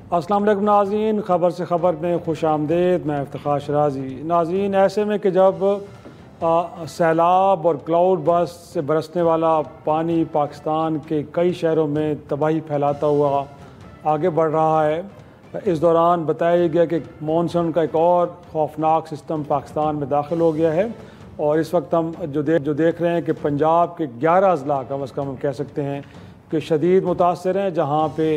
अस्सलाम वालेकुम नाज़रीन, ख़बर से ख़बर में खुश आमदेद। मैं इफ्तिखार शराजी। नाज़रीन, ऐसे में कि जब सैलाब और क्लाउड बर्स्ट से बरसने वाला पानी पाकिस्तान के कई शहरों में तबाही फैलाता हुआ आगे बढ़ रहा है, इस दौरान बताया गया कि मानसून का एक और खौफनाक सिस्टम पाकिस्तान में दाखिल हो गया है। और इस वक्त हम जो देख रहे हैं कि पंजाब के 11 अज़ला कम अज़ कम हम कह सकते हैं कि शदीद मुतासर हैं, जहाँ पे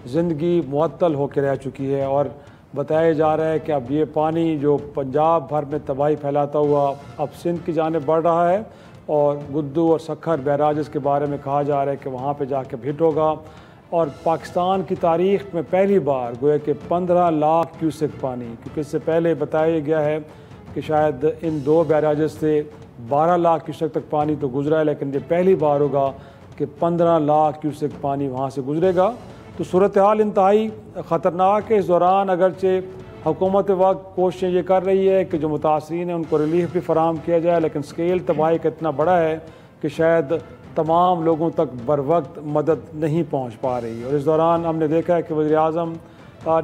ज़िंदगी मुअत्तल होकर रह चुकी है। और बताया जा रहा है कि अब ये पानी जो पंजाब भर में तबाही फैलाता हुआ अब सिंध की जानिब बढ़ रहा है, और गुद्दू और सखर बैराजेस के बारे में कहा जा रहा है कि वहाँ पे जाके हिट होगा। और पाकिस्तान की तारीख़ में पहली बार गोया कि 15 लाख क्यूसेक पानी, क्योंकि इससे पहले बताया गया है कि शायद इन 2 बैराजेस से 12 लाख क्यूसेक तक पानी तो गुजरा है, लेकिन ये पहली बार होगा कि 15 लाख क्यूसेक पानी वहाँ से गुजरेगा। तो सूरत हाल इंतहाई ख़तरनाक है। इस दौरान अगरचे हुकूमत वक्त कोशिशें ये कर रही है कि जो मुतासरीन हैं उनको रिलीफ भी फ़राहम किया जाए, लेकिन स्केल तबाही का इतना बड़ा है कि शायद तमाम लोगों तक बर वक्त मदद नहीं पहुँच पा रही। और इस दौरान हमने देखा है कि वज़ीर-ए-आज़म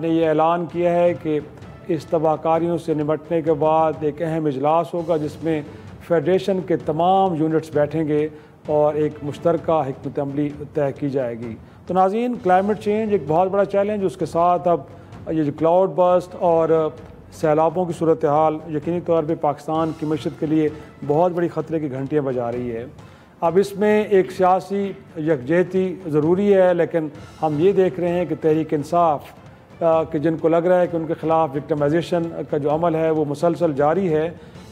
ने यह ऐलान किया है कि इस तबाहकारियों से निपटने के बाद एक अहम इजलास होगा, जिसमें फेडरेशन के तमाम यूनिट्स बैठेंगे और एक मुश्तरका हिकमत अमली तय की जाएगी। तो नाज़रीन, क्लाइमेट चेंज एक बहुत बड़ा चैलेंज, उसके साथ अब ये जो क्लाउड बर्स्ट और सैलाबों की सूरत हाल यकीनी तौर पे पाकिस्तान की मईशत के लिए बहुत बड़ी ख़तरे की घंटियाँ बजा रही है। अब इसमें एक सियासी यकजहती ज़रूरी है, लेकिन हम ये देख रहे हैं कि तहरीक इंसाफ कि जिनको लग रहा है कि उनके ख़िलाफ़ विक्टिमाइजेशन का जो अमल है वो मुसलसल जारी है,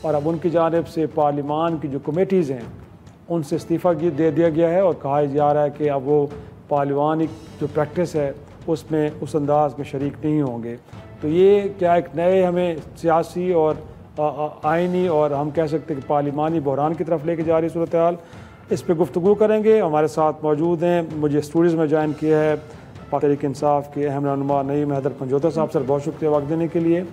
और अब उनकी जानिब से पार्लिमान की जो कमेटीज़ हैं उनसे इस्तीफ़ा दे दिया गया है, और कहा जा रहा है कि अब वो पार्लिमानी जो प्रैक्टिस है उसमें उस अंदाज में शरीक नहीं होंगे। तो ये क्या एक नए हमें सियासी और आइनी और हम कह सकते हैं कि पार्लिमानी बहरान की तरफ लेके जा रही सूरत हाल, इस पर गुफ्तगू करेंगे। हमारे साथ मौजूद हैं, मुझे स्टूडियोज़ में ज्वाइन किया है तहरीक इंसाफ के अहम रहनुमा नईम हैदर पंजोता साहब। सर, बहुत शुक्रिया वक्त देने के लिए।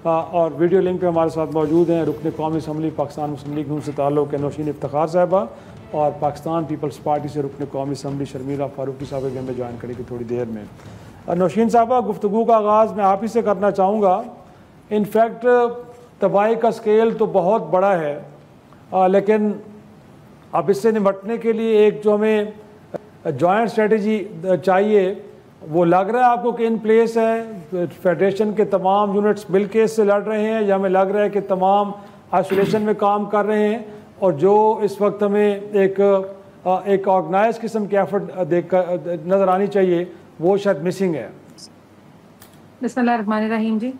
और वीडियो लिंक पे हमारे साथ मौजूद हैं रुकन कौमी असम्बली पाकिस्तान मुस्लिम लीग नून से ताल्लुक़ नौशीन इफ्तिखार साहबा, और पाकिस्तान पीपल्स पार्टी से रुकन कौमी असम्बली शर्मिला फारूकी साहब भी हमें ज्वाइन करेगी थोड़ी देर में। नौशीन साहबा, गुफ्तगू का आगाज़ मैं आप ही से करना चाहूँगा। इनफैक्ट तबाही का स्केल तो बहुत बड़ा है, लेकिन अब इससे निपटने के लिए एक जो हमें जॉइंट स्ट्रेटजी चाहिए, वो लग रहा है आपको कि इन प्लेस है? फेडरेशन के तमाम यूनिट्स मिल के इससे लड़ रहे हैं, या हमें लग रहा है कि तमाम आइसोलेशन में काम कर रहे हैं, और जो इस वक्त हमें एक ऑर्गेनाइज किस्म की एफर्ट देख नज़र आनी चाहिए वो शायद मिसिंग है? बिस्मिल्लाहिर्रहमानिर्रहीम जी।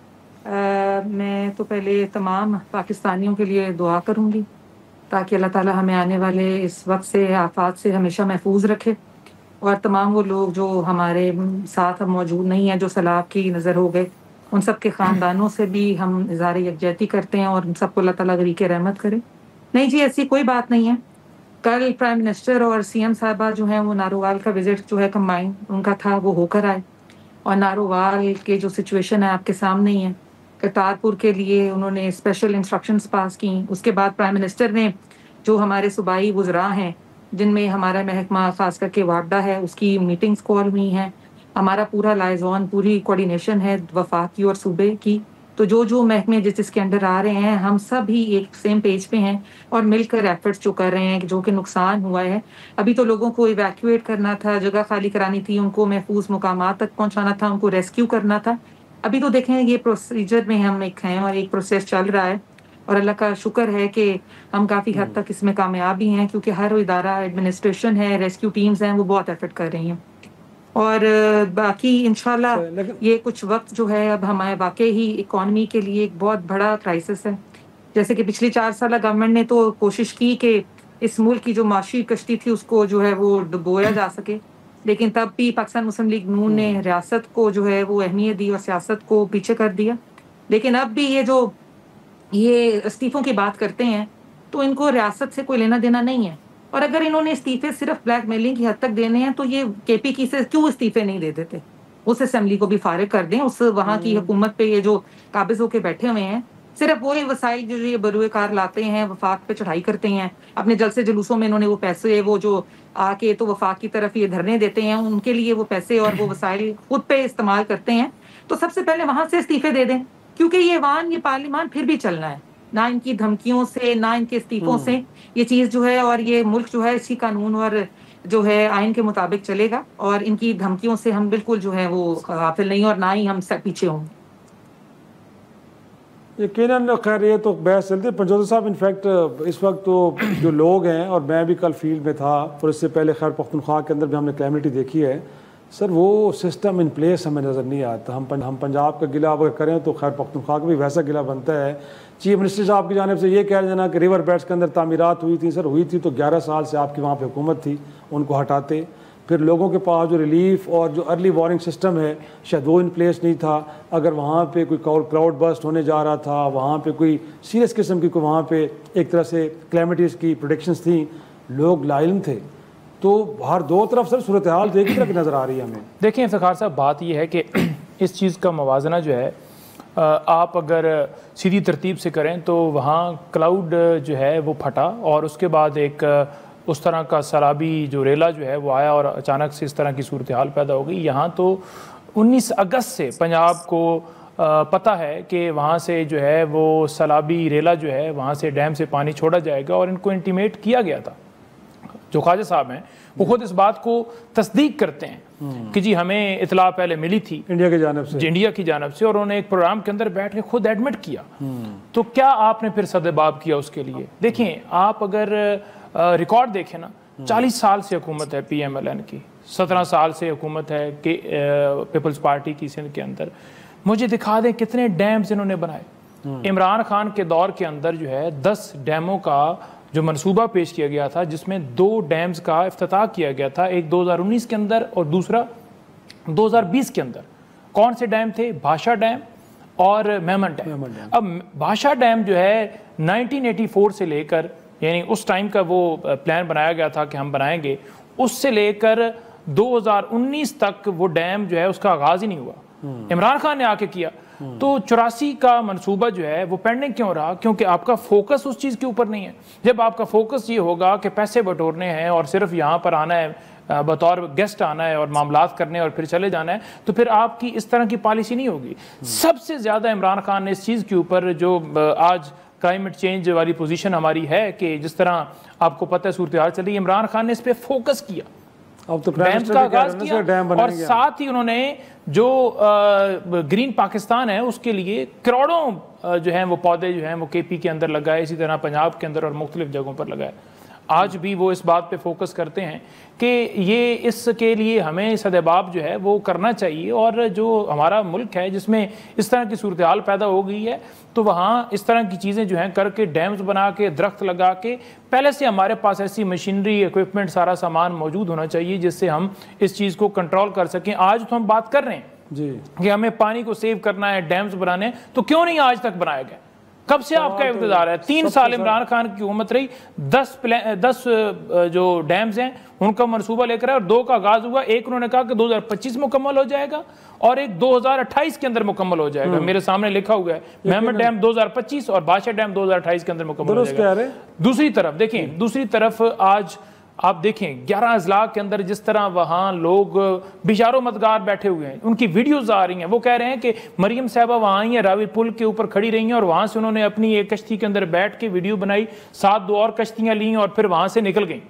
मैं तो पहले तमाम पाकिस्तानियों के लिए दुआ करूँगी ताकि अल्लाह ताला हमें आने वाले इस वक्त से आफात से हमेशा महफूज रखे, और तमाम वो लोग जो हमारे साथ अब मौजूद नहीं हैं, जो सैलाब की नज़र हो गए, उन सब के ख़ानदानों से भी हम इज़हार यकजहती करते हैं, और उन सबको अल्लाह ताला गरीक रहमत करे। नहीं जी, ऐसी कोई बात नहीं है। कल प्राइम मिनिस्टर और सीएम साहबा जो हैं वो नारोवाल का विज़िट जो है कंबाइन उनका था, वो होकर आए, और नारोवाल के जो सिचुएशन है आपके सामने ही है। करतारपुर के लिए उन्होंने स्पेशल इंस्ट्रक्शंस पास की। उसके बाद प्राइम मिनिस्टर ने जो हमारे सूबाई वुज़रा हैं, जिनमें हमारा महकमा ख़ास करके वापडा है, उसकी मीटिंग्स कॉल हुई हैं। हमारा पूरा लाइज़ॉन पूरी कोऑर्डिनेशन है वफाक की और सूबे की। तो जो महकमे जिसके अंडर आ रहे हैं, हम सब ही एक सेम पेज पे हैं और मिलकर एफर्ट्स जो कर रहे हैं, जो कि नुकसान हुआ है। अभी तो लोगों को इवैक्यूएट करना था, जगह खाली करानी थी, उनको महफूज मुकामात तक पहुँचाना था, उनको रेस्क्यू करना था। अभी तो देखें ये प्रोसीजर में हम एक हैं और एक प्रोसेस चल रहा है, और अल्लाह का शुक्र है कि हम काफ़ी हद तक इसमें कामयाब भी हैं, क्योंकि हर इदारा, एडमिनिस्ट्रेशन है, रेस्क्यू टीम्स हैं, वो बहुत एफर्ट कर रही हैं। और बाकी इंशाल्लाह ये कुछ वक्त जो है अब हमारे वाकई ही इकॉनमी के लिए एक बहुत बड़ा क्राइसिस है। जैसे कि पिछली 4 साल गवर्नमेंट ने तो कोशिश की कि इस मुल्क की जो माशी कश्ती थी उसको जो है वो डुबोया जा सके, लेकिन तब भी पाकिस्तान मुस्लिम लीग नून ने रियासत को जो है वो अहमियत दी और सियासत को पीछे कर दिया। लेकिन अब भी ये इस्तीफ़ों की बात करते हैं, तो इनको रियासत से कोई लेना देना नहीं है, और अगर इन्होंने इस्तीफ़े सिर्फ ब्लैकमेलिंग की हद तक देने हैं तो ये केपी की से क्यों इस्तीफ़े नहीं दे देते? उस असेंबली को भी फारिग कर दें, उस वहाँ की हुकूमत पे ये जो काबिज़ होके बैठे हुए हैं, सिर्फ वही वसाइल जो ये बरूए कार लाते हैं, वफाक पे चढ़ाई करते हैं, अपने जलसे जुलूसों में इन्होंने वो पैसे वो जो आके तो वफाक की तरफ ये धरने देते हैं, उनके लिए वो पैसे और वो वसाइल खुद पे इस्तेमाल करते हैं। तो सबसे पहले वहां से इस्तीफे दे दें, क्योंकि ये वान ये पार्लियामान फिर भी चलना है, ना इनकी धमकियों से ना इनके इस्तीफों से ये चीज जो है, और ये मुल्क जो है इसी कानून और जो है आइन के मुताबिक चलेगा, और इनकी धमकियों से हम बिल्कुल जो है वो गाफिल नहीं, और ना ही हम सब पीछे होंगे। यकीनन खैर ये तो बहस चलती है। पंजोदा साहब इनफैक्ट इस वक्त तो जो लोग हैं, और मैं भी कल फील्ड में था और इससे पहले खैर पख्तूनख्वा के अंदर भी हमने कैलेमिटी देखी है सर, वो सिस्टम इन प्लेस हमें नज़र नहीं आता। हम पंजाब का गिला अगर करें तो खैर पख्तूनख्वा का भी वैसा गिला बनता है। चीफ मिनिस्टर साहब की जानिब से ये कह देना कि रिवर बेड्स के अंदर तामीरात हुई थी, सर हुई थी तो 11 साल से आपकी वहाँ पर हुकूमत थी, उनको हटाते। फिर लोगों के पास जो रिलीफ और जो अर्ली वार्निंग सिस्टम है शायद वो इन प्लेस नहीं था। अगर वहाँ पे कोई क्राउड बर्स्ट होने जा रहा था, वहाँ पे कोई सीरियस किस्म की कोई वहाँ पे एक तरह से क्लैमिटीज़ की प्रोडिक्शंस थी, लोग लाइम थे, तो हर दो तरफ सर सूरत हाल तो एक ही तरह की नज़र आ रही है हमें। देखिए इफ्तिखार साहब, बात यह है कि इस चीज़ का मवाजना जो है आप अगर सीधी तरतीब से करें तो वहाँ क्लाउड जो है वो फटा और उसके बाद एक उस तरह का सैलाबी जो रेला जो है वो आया और अचानक से इस तरह की सूरत हाल पैदा हो गई। यहाँ तो 19 अगस्त से पंजाब को पता है कि वहाँ से जो है वो सैलाबी रेला जो है वहाँ से डैम से पानी छोड़ा जाएगा, और इनको इंटीमेट किया गया था। जो ख्वाजा साहब हैं वो खुद इस बात को तस्दीक करते हैं कि जी हमें इतला पहले मिली थी इंडिया की जानब से, और उन्होंने एक प्रोग्राम के अंदर बैठ के खुद एडमिट किया। तो क्या आपने फिर सदबाब किया उसके लिए? देखिए आप अगर रिकॉर्ड देखें ना, 40 साल से हुकूमत है PMLN की, 17 साल से हुकूमत है कि पीपल्स पार्टी की सिंध के अंदर। मुझे दिखा दें कितने डैम्स इन्होंने बनाए। इमरान खान के दौर के अंदर जो है 10 डैमों का जो मनसूबा पेश किया गया था, जिसमें 2 डैम्स का इफ्तिताह किया गया था, एक 2019 के अंदर और दूसरा 2020 के अंदर। कौन से डैम थे? भाषा डैम और मेमन डैम। अब भाषा डैम जो है 1984 से लेकर, यानी उस टाइम का वो प्लान बनाया गया था कि हम बनाएंगे, उससे लेकर 2019 तक वो डैम जो है उसका आगाज ही नहीं हुआ। इमरान खान ने आके किया। तो 84 का मंसूबा जो है वो पेंडिंग क्यों रहा? क्योंकि आपका फोकस उस चीज़ के ऊपर नहीं है। जब आपका फोकस ये होगा कि पैसे बटोरने हैं और सिर्फ यहाँ पर आना है, बतौर गेस्ट आना है और मामलात करने और फिर चले जाना है, तो फिर आपकी इस तरह की पॉलिसी नहीं होगी। सबसे ज़्यादा इमरान खान ने इस चीज़ के ऊपर, जो आज क्लाइमेट चेंज वाली पोजीशन हमारी है कि जिस तरह आपको पता है सूरत हाल चल रही है, इमरान खान ने इस पर फोकस किया, अब तो डैम्स का आगाज किया, और साथ ही उन्होंने जो ग्रीन पाकिस्तान है उसके लिए करोड़ों जो हैं वो पौधे जो हैं वो KP के अंदर लगाए, इसी तरह पंजाब के अंदर और मुख्तलिफ जगहों पर लगाए। आज भी वो इस बात पे फोकस करते हैं कि ये इसके लिए हमें सदबाब जो है वो करना चाहिए, और जो हमारा मुल्क है जिसमें इस तरह की सूरत हाल पैदा हो गई है, तो वहाँ इस तरह की चीज़ें जो हैं करके, डैम्स बना के, दरख्त लगा के, पहले से हमारे पास ऐसी मशीनरी, इक्विपमेंट, सारा सामान मौजूद होना चाहिए जिससे हम इस चीज़ को कंट्रोल कर सकें। आज तो हम बात कर रहे हैं जी कि हमें पानी को सेव करना है, डैम्स बनाने, तो क्यों नहीं आज तक बनाया गया? कब से आपका इंतजार है? 3 साल इमरान खान की हुकूमत रही, 10 जो डैम्स हैं उनका मनसूबा लेकर आए और 2 का आगाज हुआ। एक उन्होंने कहा कि 2025 मुकम्मल हो जाएगा और एक 2028 के अंदर मुकम्मल हो जाएगा। मेरे सामने लिखा हुआ है मेमन डैम 2025 और बादशाह डैम 2028 के अंदर मुकम्मल हो जाएगा। दूसरी तरफ देखें, दूसरी तरफ आज आप देखें 11 अजला के अंदर जिस तरह वहाँ लोग बिशारो मदगार बैठे हुए हैं, उनकी वीडियोस आ रही हैं। वो कह रहे हैं कि मरियम साहबा वहाँ आई हैं, रावी पुल के ऊपर खड़ी रही हैं और वहाँ से उन्होंने अपनी एक कश्ती के अंदर बैठ के वीडियो बनाई, साथ 2 और कश्तियाँ लीं और फिर वहाँ से निकल गई।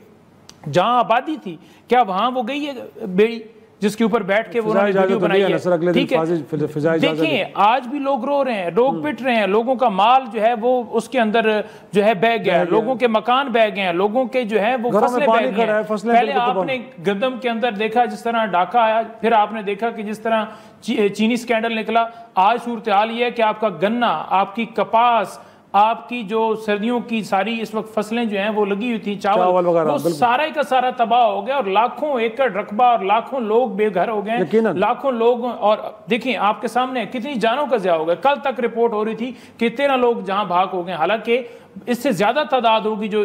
जहाँ आबादी थी, क्या वहाँ वो गई है बेड़ी जिसके ऊपर बैठ के वो वीडियो बनाई है? ठीक है, देखिए आज भी लोग रो रहे हैं, लोग पिट रहे हैं, लोगों का माल जो है वो उसके अंदर जो है बह गया है, लोगों के मकान बह गए हैं, लोगों के जो है वो फसलें बह गई हैं। पहले आपने गंदम के अंदर देखा जिस तरह डाका आया, फिर आपने देखा कि जिस तरह चीनी स्कैंडल निकला। आज सूरत हाल ये है कि आपका गन्ना, आपकी कपास, आपकी जो सर्दियों की सारी इस वक्त फसलें जो हैं वो लगी हुई थी, चावल वगैरह, वो सारा का सारा तबाह हो गया और लाखों एकड़ रकबा और लाखों लोग बेघर हो गए, लाखों लोग। और देखिए आपके सामने कितनी जानों का ज़िया हो गया। कल तक रिपोर्ट हो रही थी कि 13 लोग जहां भाग हो गए, हालांकि इससे ज्यादा तादाद होगी जो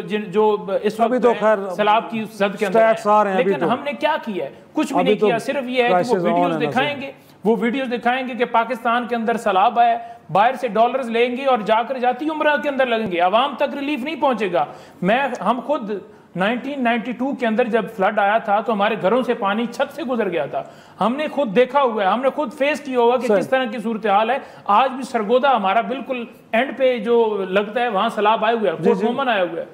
इस वक्त तो सैलाब की जद के अंदर है। लेकिन हमने क्या किया है? कुछ भी नहीं किया। सिर्फ ये है कि वो वीडियोस दिखाएंगे, वो वीडियोस दिखाएंगे कि पाकिस्तान के अंदर सैलाब आया, बाहर से डॉलर्स लेंगे और जाकर जाती उम्र के अंदर लगेंगे, आवाम तक रिलीफ नहीं पहुंचेगा। हम खुद 1992 के अंदर जब फ्लड आया था तो हमारे घरों से पानी छत से गुजर गया था, हमने खुद देखा हुआ है, हमने खुद फेस किया हुआ कि किस तरह की सूरत हाल है। आज भी सरगोदा हमारा बिल्कुल एंड पे जो लगता है वहां सैलाब आए हुए है, मोमन आया हुआ है।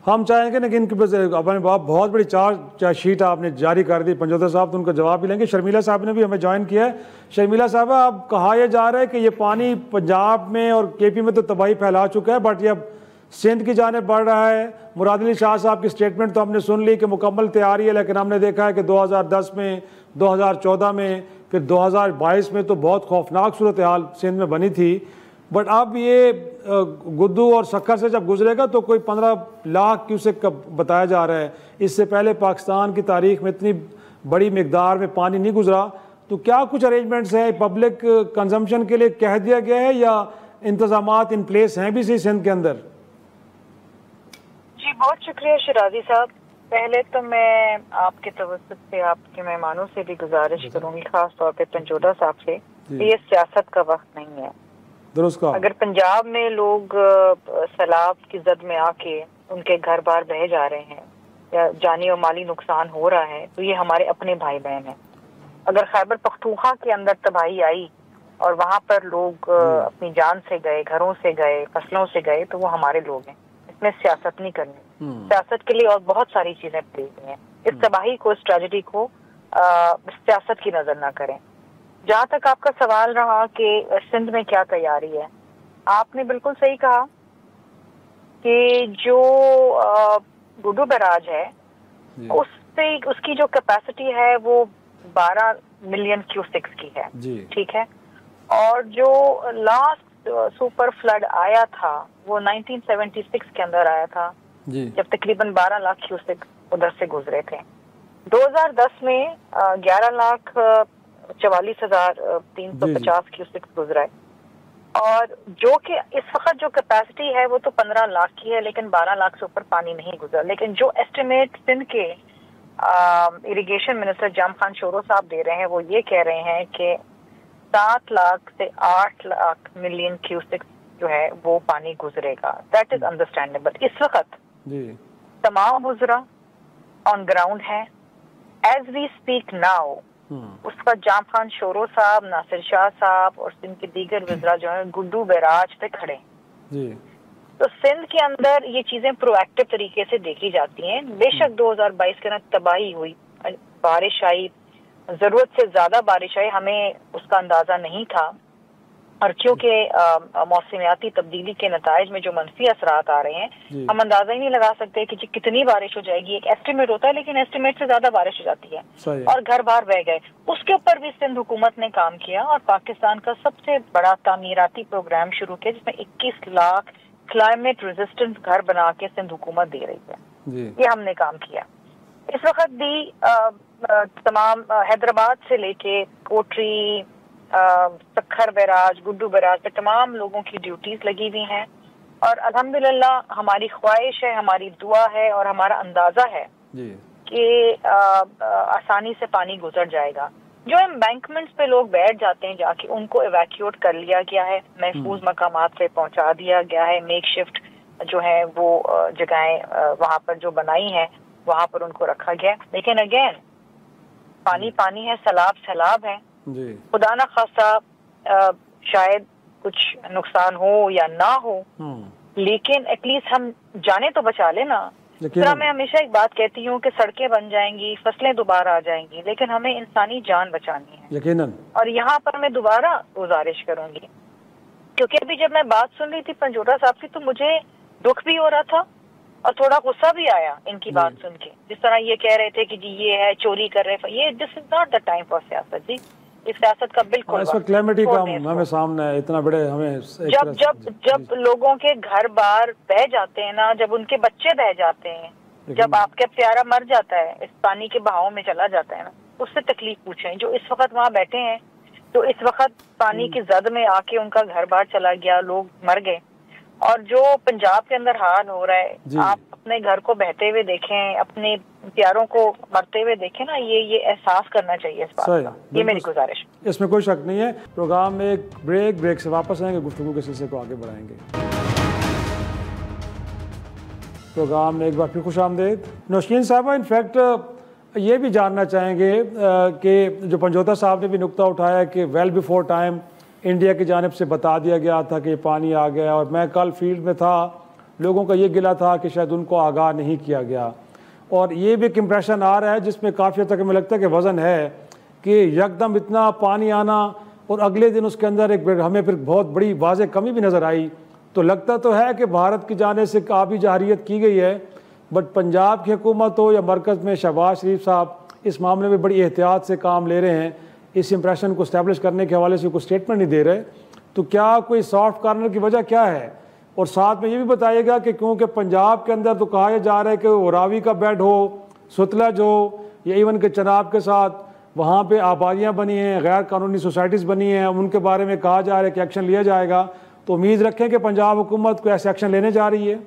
हम चाहेंगे ना कि इनके अपने बहुत बड़ी चार्ज शीट आपने जारी कर दी पंजोता साहब, तो उनका जवाब भी लेंगे। शर्मिला साहब ने भी हमें ज्वाइन किया है। शर्मिला साहब, अब कहा यह जा रहा है कि ये पानी पंजाब में और केपी में तो तबाही फैला चुका है, बट ये अब सिंध की जाने बढ़ रहा है। मुराद अली शाह साहब की स्टेटमेंट तो हमने सुन ली कि मुकम्मल तैयारी है, लेकिन हमने देखा है कि 2010 में, 2014 में, फिर 2022 में तो बहुत खौफनाक सूरत हाल सिंध में बनी थी। बट अब ये गुद्दू और सक्खर से जब गुजरेगा तो कोई 15 लाख क्यूसेक का बताया जा रहा है। इससे पहले पाकिस्तान की तारीख में इतनी बड़ी मिकदार में पानी नहीं गुजरा। तो क्या कुछ अरेंजमेंट्स हैं पब्लिक कंजम्पशन के लिए कह दिया गया है या इंतजामात इन प्लेस हैं भी सी सिंध के अंदर? जी बहुत शुक्रिया शिराजी साहब। पहले तो मैं आपके तवज्जुह से आपके मेहमानों से भी गुजारिश करूंगी, खास तौर पे पंजोदा साहब से, ये सियासत का वक्त नहीं है। अगर पंजाब में लोग सैलाब की जद में आके उनके घर बार बह जा रहे हैं या जानी और माली नुकसान हो रहा है तो ये हमारे अपने भाई बहन हैं। अगर खैबर पख्तूनख्वा के अंदर तबाही आई और वहाँ पर लोग अपनी जान से गए, घरों से गए, फसलों से गए, तो वो हमारे लोग हैं। इसमें सियासत नहीं करनी। सियासत के लिए और बहुत सारी चीजें प्लीज हैं। इस तबाही को, इस ट्रेजेडी को सियासत की नजर ना करें। जहाँ तक आपका सवाल रहा कि सिंध में क्या तैयारी है, आपने बिल्कुल सही कहा कि जो गुड्डू बैराज है उससे उसकी जो कैपेसिटी है वो 12 मिलियन क्यूसेक्स की है, ठीक है। और जो लास्ट सुपर फ्लड आया था वो 1976 के अंदर आया था जब तकरीबन 12 लाख क्यूसेक उधर से गुजरे थे। 2010 में 11,44,350 क्यूसेक गुजरा है। और जो कि इस वक्त जो कैपेसिटी है वो तो 15 लाख की है, लेकिन 12 लाख से ऊपर पानी नहीं गुजरा। लेकिन जो एस्टिमेट सिंध के इरिगेशन मिनिस्टर जाम खान शोरो साहब दे रहे हैं वो ये कह रहे हैं कि 7 लाख से 8 लाख मिलियन क्यूसेक जो है वो पानी गुजरेगा। That is understandable. इस वक्त तमाम गुजरा ऑन ग्राउंड है। एज वी स्पीक नाउ उसका जाम खान शोरो साहब, नासिर शाह साहब और सिंध के दीगर वज़रा जो है गुड्डू बैराज पे खड़े। तो सिंध के अंदर ये चीजें प्रोएक्टिव तरीके से देखी जाती हैं। बेशक 2022 के अंदर तबाही हुई, बारिश आई, जरूरत से ज्यादा बारिश आई, हमें उसका अंदाजा नहीं था। और क्योंकि मौसमियाती तब्दीली के नताइज में जो मनफी असरात आ रहे हैं, हम अंदाजा ही नहीं लगा सकते कि कितनी बारिश हो जाएगी। एक एस्टिमेट होता है, लेकिन एस्टिमेट से ज्यादा बारिश हो जाती है और घर बार बह गए। उसके ऊपर भी सिंध हुकूमत ने काम किया और पाकिस्तान का सबसे बड़ा तामीराती प्रोग्राम शुरू किया जिसमें 21 लाख क्लाइमेट रेजिस्टेंट घर बना के सिंध हुकूमत दे रही है। ये हमने काम किया। इस वक्त भी तमाम हैदराबाद से लेके कोटरी, सक्खर बैराज, गुड्डू बैराज पे तमाम लोगों की ड्यूटीज लगी हुई हैं। और अल्हम्दुलिल्लाह हमारी ख्वाहिश है, हमारी दुआ है और हमारा अंदाजा है कि आसानी से पानी गुजर जाएगा। जो एम्बैंकमेंट्स पे लोग बैठ जाते हैं जाके, उनको इवैक्यूएट कर लिया गया है, महफूज मकामात पे पहुंचा दिया गया है। मेक शिफ्ट जो है वो जगहें वहां पर जो बनाई हैं वहां पर उनको रखा गया है। लेकिन अगेन पानी पानी है, सैलाब सैलाब है। खुदा ना खासा शायद कुछ नुकसान हो या ना हो, लेकिन एटलीस्ट हम जाने तो बचा लेना। तरह मैं हमेशा एक बात कहती हूँ कि सड़कें बन जाएंगी, फसलें दोबारा आ जाएंगी, लेकिन हमें इंसानी जान बचानी है यकीनन। और यहाँ पर मैं दोबारा गुजारिश करूंगी, क्योंकि अभी जब मैं बात सुन रही थी पंजोटा साहब की तो मुझे दुख भी हो रहा था और थोड़ा गुस्सा भी आया इनकी बात सुन के। जिस तरह ये कह रहे थे कि जी ये है, चोरी कर रहे, ये this is not the time for सियासत। जी इस सियासत का बिल्कुल क्लैमिटी का हमें सामने इतना बड़े हमें जब लोगों के घर बार बह जाते हैं ना, जब उनके बच्चे बह जाते हैं, जब आपका प्यारा मर जाता है, इस पानी के बहाव में चला जाता है ना, उससे तकलीफ पूछें। जो इस वक्त वहाँ बैठे हैं, तो इस वक्त पानी की जद में आके उनका घर बार चला गया, लोग मर गए, और जो पंजाब के अंदर हाल हो रहा है, आप अपने घर को बहते हुए देखें, अपने प्यारों को मरते हुए देखें ना, ये एहसास करना चाहिए इस बात का। ये मेरी गुजारिश। इसमें कोई शक नहीं है। प्रोग्राम में एक ब्रेक से वापस आएंगे, गुफ्तगू के सिलसिले को आगे बढ़ाएंगे। प्रोग्राम में एक बार फिर खुश आमदेद। नौशीन साहबा, इनफैक्ट ये भी जानना चाहेंगे कि जो पंजोता साहब ने भी नुक्ता उठाया कि वेल बिफोर टाइम इंडिया की जानिब से बता दिया गया था कि पानी आ गया, और मैं कल फील्ड में था, लोगों का ये गिला था कि शायद उनको आगाह नहीं किया गया। और ये भी एक इम्प्रेशन आ रहा है जिसमें काफ़ी हद तक हमें लगता है कि वज़न है कि यकदम इतना पानी आना और अगले दिन उसके अंदर एक हमें फिर बहुत बड़ी वाज़ेह कमी भी नज़र आई। तो लगता तो है कि भारत की जाने से काफ़ी जाहिरियत की गई है, बट पंजाब की हुकूमत हो या मरकज़ में शहबाज शरीफ साहब इस मामले में बड़ी एहतियात से काम ले रहे हैं। इस इंप्रेशन को इस्टेब्लिश करने के हवाले से कोई स्टेटमेंट नहीं दे रहे, तो क्या कोई सॉफ्ट कॉर्नर की वजह क्या है? और साथ में ये भी बताइएगा कि क्योंकि पंजाब के अंदर तो कहा जा रहा है कि वो रावी का बेड हो, सुतलज हो, या इवन के चनाब के साथ वहाँ पे आबादियाँ बनी हैं, गैर कानूनी सोसाइटीज़ बनी हैं, उनके बारे में कहा जा रहा है कि एक्शन लिया जाएगा। तो उम्मीद रखें कि पंजाब हुकूमत को ऐसे एक्शन लेने जा रही है।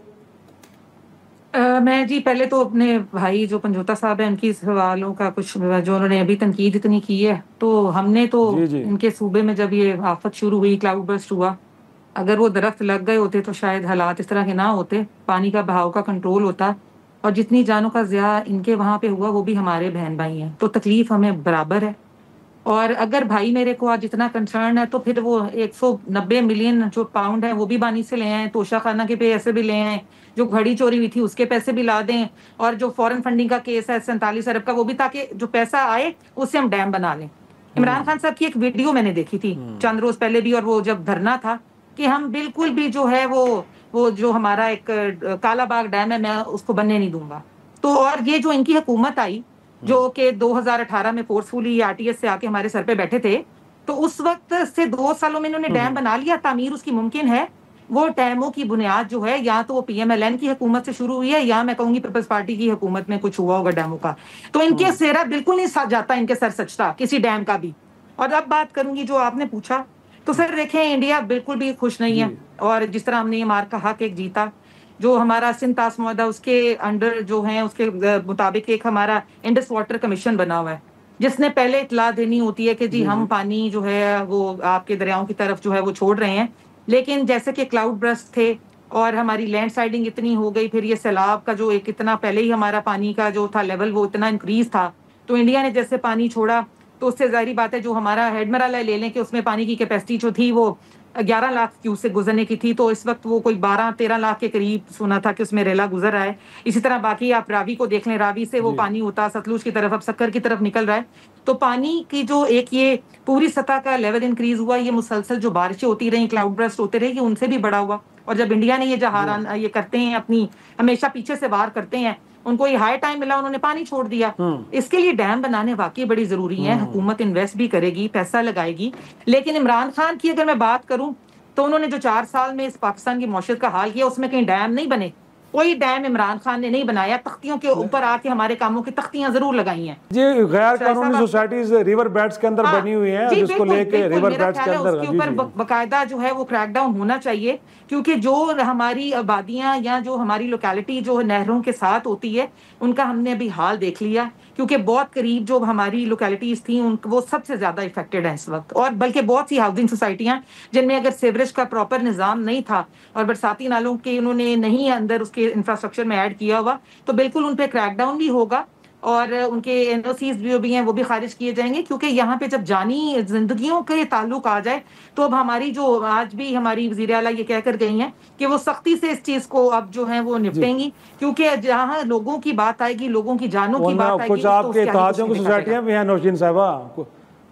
मैं जी पहले तो अपने भाई जो पंजोता साहब हैं उनकी सवालों का कुछ जो उन्होंने अभी तनकीद इतनी की है, तो हमने तो इनके सूबे में जब ये आफत शुरू हुई, क्लाउड बर्स्ट हुआ, अगर वो दरख्त लग गए होते तो शायद हालात इस तरह के ना होते, पानी का बहाव का कंट्रोल होता, और जितनी जानों का ज़िया इनके वहाँ पे हुआ वो भी हमारे बहन भाई हैं, तो तकलीफ हमें बराबर है। और अगर भाई मेरे को आज इतना कंसर्न है तो फिर वो 190 मिलियन जो पाउंड है वो भी बानी से ले आए, तोशा खाना के पैसे भी ले आए, जो घड़ी चोरी हुई थी उसके पैसे भी ला दें, और जो फॉरेन फंडिंग का केस है 47 अरब का वो भी, ताकि जो पैसा आए उससे हम डैम बना लें। इमरान खान साहब की एक वीडियो मैंने देखी थी चंद रोज पहले भी, और वो जब धरना था कि हम बिल्कुल भी जो है वो जो हमारा एक कालाबाग डैम है मैं उसको बनने नहीं दूंगा। तो और ये जो इनकी हुकूमत आई जो कि 2018 में फोर्सफुली आरटीएस से आके हमारे सर पे बैठे थे, तो उस वक्त से 2 सालों में इन्होंने डैम बना लिया, तामीर उसकी मुमकिन है। वो डैमों की बुनियाद जो है या तो वो पीएमएलएन की हुकूमत से शुरू हुई है या मैं कहूंगी पीपल्स पार्टी की हुकूमत में कुछ हुआ होगा डैमों का। तो इनके सेहरा बिल्कुल नहीं साथ जाता, इनके सर सचता किसी डैम का भी। और अब बात करूंगी जो आपने पूछा, तो सर देखें इंडिया बिल्कुल भी खुश नहीं है, और जिस तरह हमने ये मार का हक एक जीता, जो हमारा सिंध तासमुदा उसके अंडर जो है उसके मुताबिक एक हमारा इंडस वाटर कमीशन बना हुआ है, जिसने पहले इतला देनी होती है कि जी हम पानी जो है वो आपके दरियाओं की तरफ जो है वो छोड़ रहे हैं, लेकिन जैसे कि क्लाउड बर्स्ट थे और हमारी लैंड स्लाइडिंग इतनी हो गई, फिर ये सैलाब का जो एक इतना पहले ही हमारा पानी का जो था लेवल वो इतना इंक्रीज था, तो इंडिया ने जैसे पानी छोड़ा तो उससे जाहिर बात है जो हमारा हेडमराला ले लें कि उसमें पानी की कैपेसिटी जो थी वो 11 लाख क्यूसेक से गुजरने की थी, तो इस वक्त वो कोई 12-13 लाख के करीब सुना था कि उसमें रेला गुजर रहा है। इसी तरह बाकी आप रावी को देख लें, रावी से वो पानी होता सतलुज की तरफ अब सक्कर की तरफ निकल रहा है। तो पानी की जो एक ये पूरी सतह का लेवल इंक्रीज हुआ, ये मुसलसल जो बारिशें होती रही, क्लाउड बर्स्ट होते रहे, उनसे भी बड़ा हुआ। और जब इंडिया ने ये जहारान ये करते हैं अपनी हमेशा पीछे से वार करते हैं, उनको ये हाई टाइम मिला, उन्होंने पानी छोड़ दिया। इसके लिए डैम बनाने वाकई बड़ी जरूरी है, हुकूमत इन्वेस्ट भी करेगी, पैसा लगाएगी। लेकिन इमरान खान की अगर मैं बात करूं तो उन्होंने जो 4 साल में इस पाकिस्तान की मौशत का हाल किया उसमें कहीं डैम नहीं बने, कोई डैम इमरान खान ने नहीं बनाया। तख्तियों के ऊपर आके हमारे कामों की तख्तियां जरूर लगाई हैं। जी गैर कानूनी सोसाइटीज रिवर बेड्स के अंदर बनी हुई हैं, जिसको लेके रिवर बेड्स के अंदर उसके ऊपर बकायदा जो है वो क्रैकडाउन होना चाहिए, क्योंकि जो हमारी आबादियां या जो हमारी लोकेलिटी जो नहरों के साथ होती है उनका हमने अभी हाल देख लिया, क्योंकि बहुत करीब जो हमारी लोकेलिटीज थी वो सबसे ज्यादा इफेक्टेड है इस वक्त। और बल्कि बहुत सी हाउसिंग सोसाइटियां जिनमें अगर सीवरेज का प्रॉपर निजाम नहीं था और बरसाती नालों के उन्होंने नहीं अंदर उसके इंफ्रास्ट्रक्चर में ऐड किया हुआ, तो बिल्कुल उन पे क्रैकडाउन भी होगा और उनके एनओसीज जो भी हैं वो भी खारिज किए जाएंगे, क्योंकि यहाँ पे जब जानी जिंदगियों के ताल्लुक आ जाए तो अब हमारी जो आज भी हमारी वज़ीर आला ये कहकर गई हैं कि वो सख्ती से इस चीज को अब जो है वो निपटेंगी, क्योंकि जहाँ लोगों की बात आएगी, लोगों की जानों की बात आएगी। कुछ आपके इत्तेहादियों की सोसाइटियां भी हैं नौशीन साहिबा,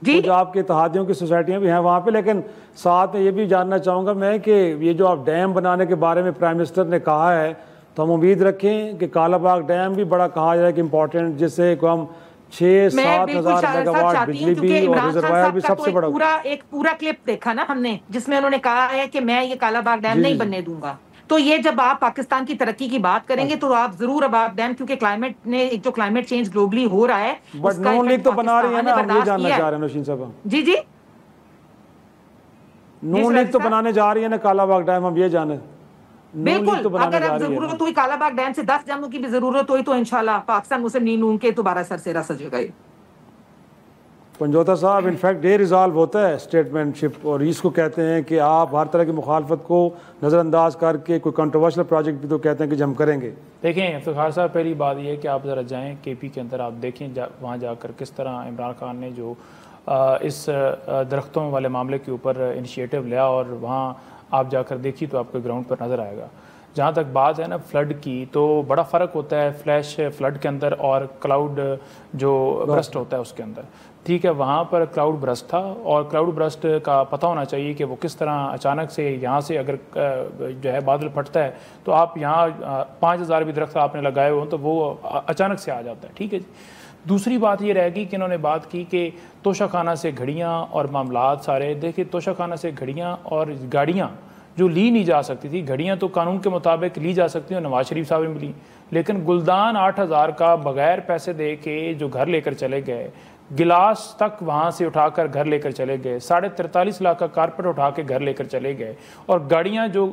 कुछ आपके इत्तेहादियों की सोसाइटियां भी हैं वहाँ पे, लेकिन साथ में ये भी जानना चाहूँगा मैं कि ये जो आप डैम बनाने के बारे में प्राइम मिनिस्टर ने कहा है, तो हम उम्मीद रखें कि कालाबाग डैम भी बड़ा कहा जाए कि इम्पोर्टेंट, जिससे हम 6-7 हज़ार मेगावाट बिजली भी और रिजर्वायर भी सबसे बड़ा। एक पूरा क्लिप देखा ना हमने जिसमें उन्होंने कहा है कि मैं ये कालाबाग डैम नहीं बनने दूंगा। तो ये जब आप पाकिस्तान की तरक्की की बात करेंगे तो आप जरूर अब आप डैम, क्योंकि क्लाइमेट ने एक जो क्लाइमेट चेंज ग्लोबली हो रहा है, बट नून लीग तो बना रही है ना, हम ये जानना चाह रहे हैं नौशीन साहब। जी जी, नून लीग तो बनाने जा रही है ना कालाबाग डैम, हम ये जाने। बिल्कुल, तो अगर अब जरूरत हुई कालाबाग डैम से 10 डैमों की भी जरूरत हुई तो इंशाल्लाह पाकिस्तान मुस्लिम लीग नून के दोबारा सरसेरा सजेगा। पंजोता साहब, इनफैक्ट ये रिजॉल्व होता है स्टेटमेंटशिप, और इसको कहते हैं कि आप हर तरह की मुखालफत को नज़रअंदाज करके कोई कंट्रोवर्शियल प्रोजेक्ट भी तो कहते हैं कि हम करेंगे। देखें इफ्तिखार साहब, पहली बात यह है कि आप ज़रा जाएँ KP के अंदर, आप देखें वहाँ जाकर किस तरह इमरान खान ने जो इस दरख्तों वाले मामले के ऊपर इनिशिएटिव लिया, और वहाँ आप जाकर देखिए तो आपको ग्राउंड पर नज़र आएगा। जहाँ तक बात है ना फ्लड की, तो बड़ा फ़र्क होता है फ्लैश फ्लड के अंदर और क्लाउड जो ब्रस्ट होता है उसके अंदर। ठीक है, वहाँ पर क्लाउड ब्रस्ट था, और क्लाउड ब्रस्ट का पता होना चाहिए कि वो किस तरह अचानक से यहाँ से अगर जो है बादल फटता है तो आप यहाँ 5000 भी दरख्त आपने लगाए हो तो वो अचानक से आ जाता है। ठीक है जी। दूसरी बात ये रहेगी कि इन्होंने बात की कि तोशाखाना से घड़ियाँ और मामलात सारे, देखिए तोशाखाना से घड़ियाँ और गाड़ियाँ जो ली नहीं जा सकती थी, घड़ियाँ तो कानून के मुताबिक ली जा सकती हैं, नवाज शरीफ साहब ने मिली, लेकिन गुलदान 8000 का बगैर पैसे दे के जो घर लेकर चले गए, गिलास तक वहाँ से उठाकर घर लेकर चले गए, 43.5 लाख का कारपेट उठा के घर लेकर चले गए, और गाड़ियाँ जो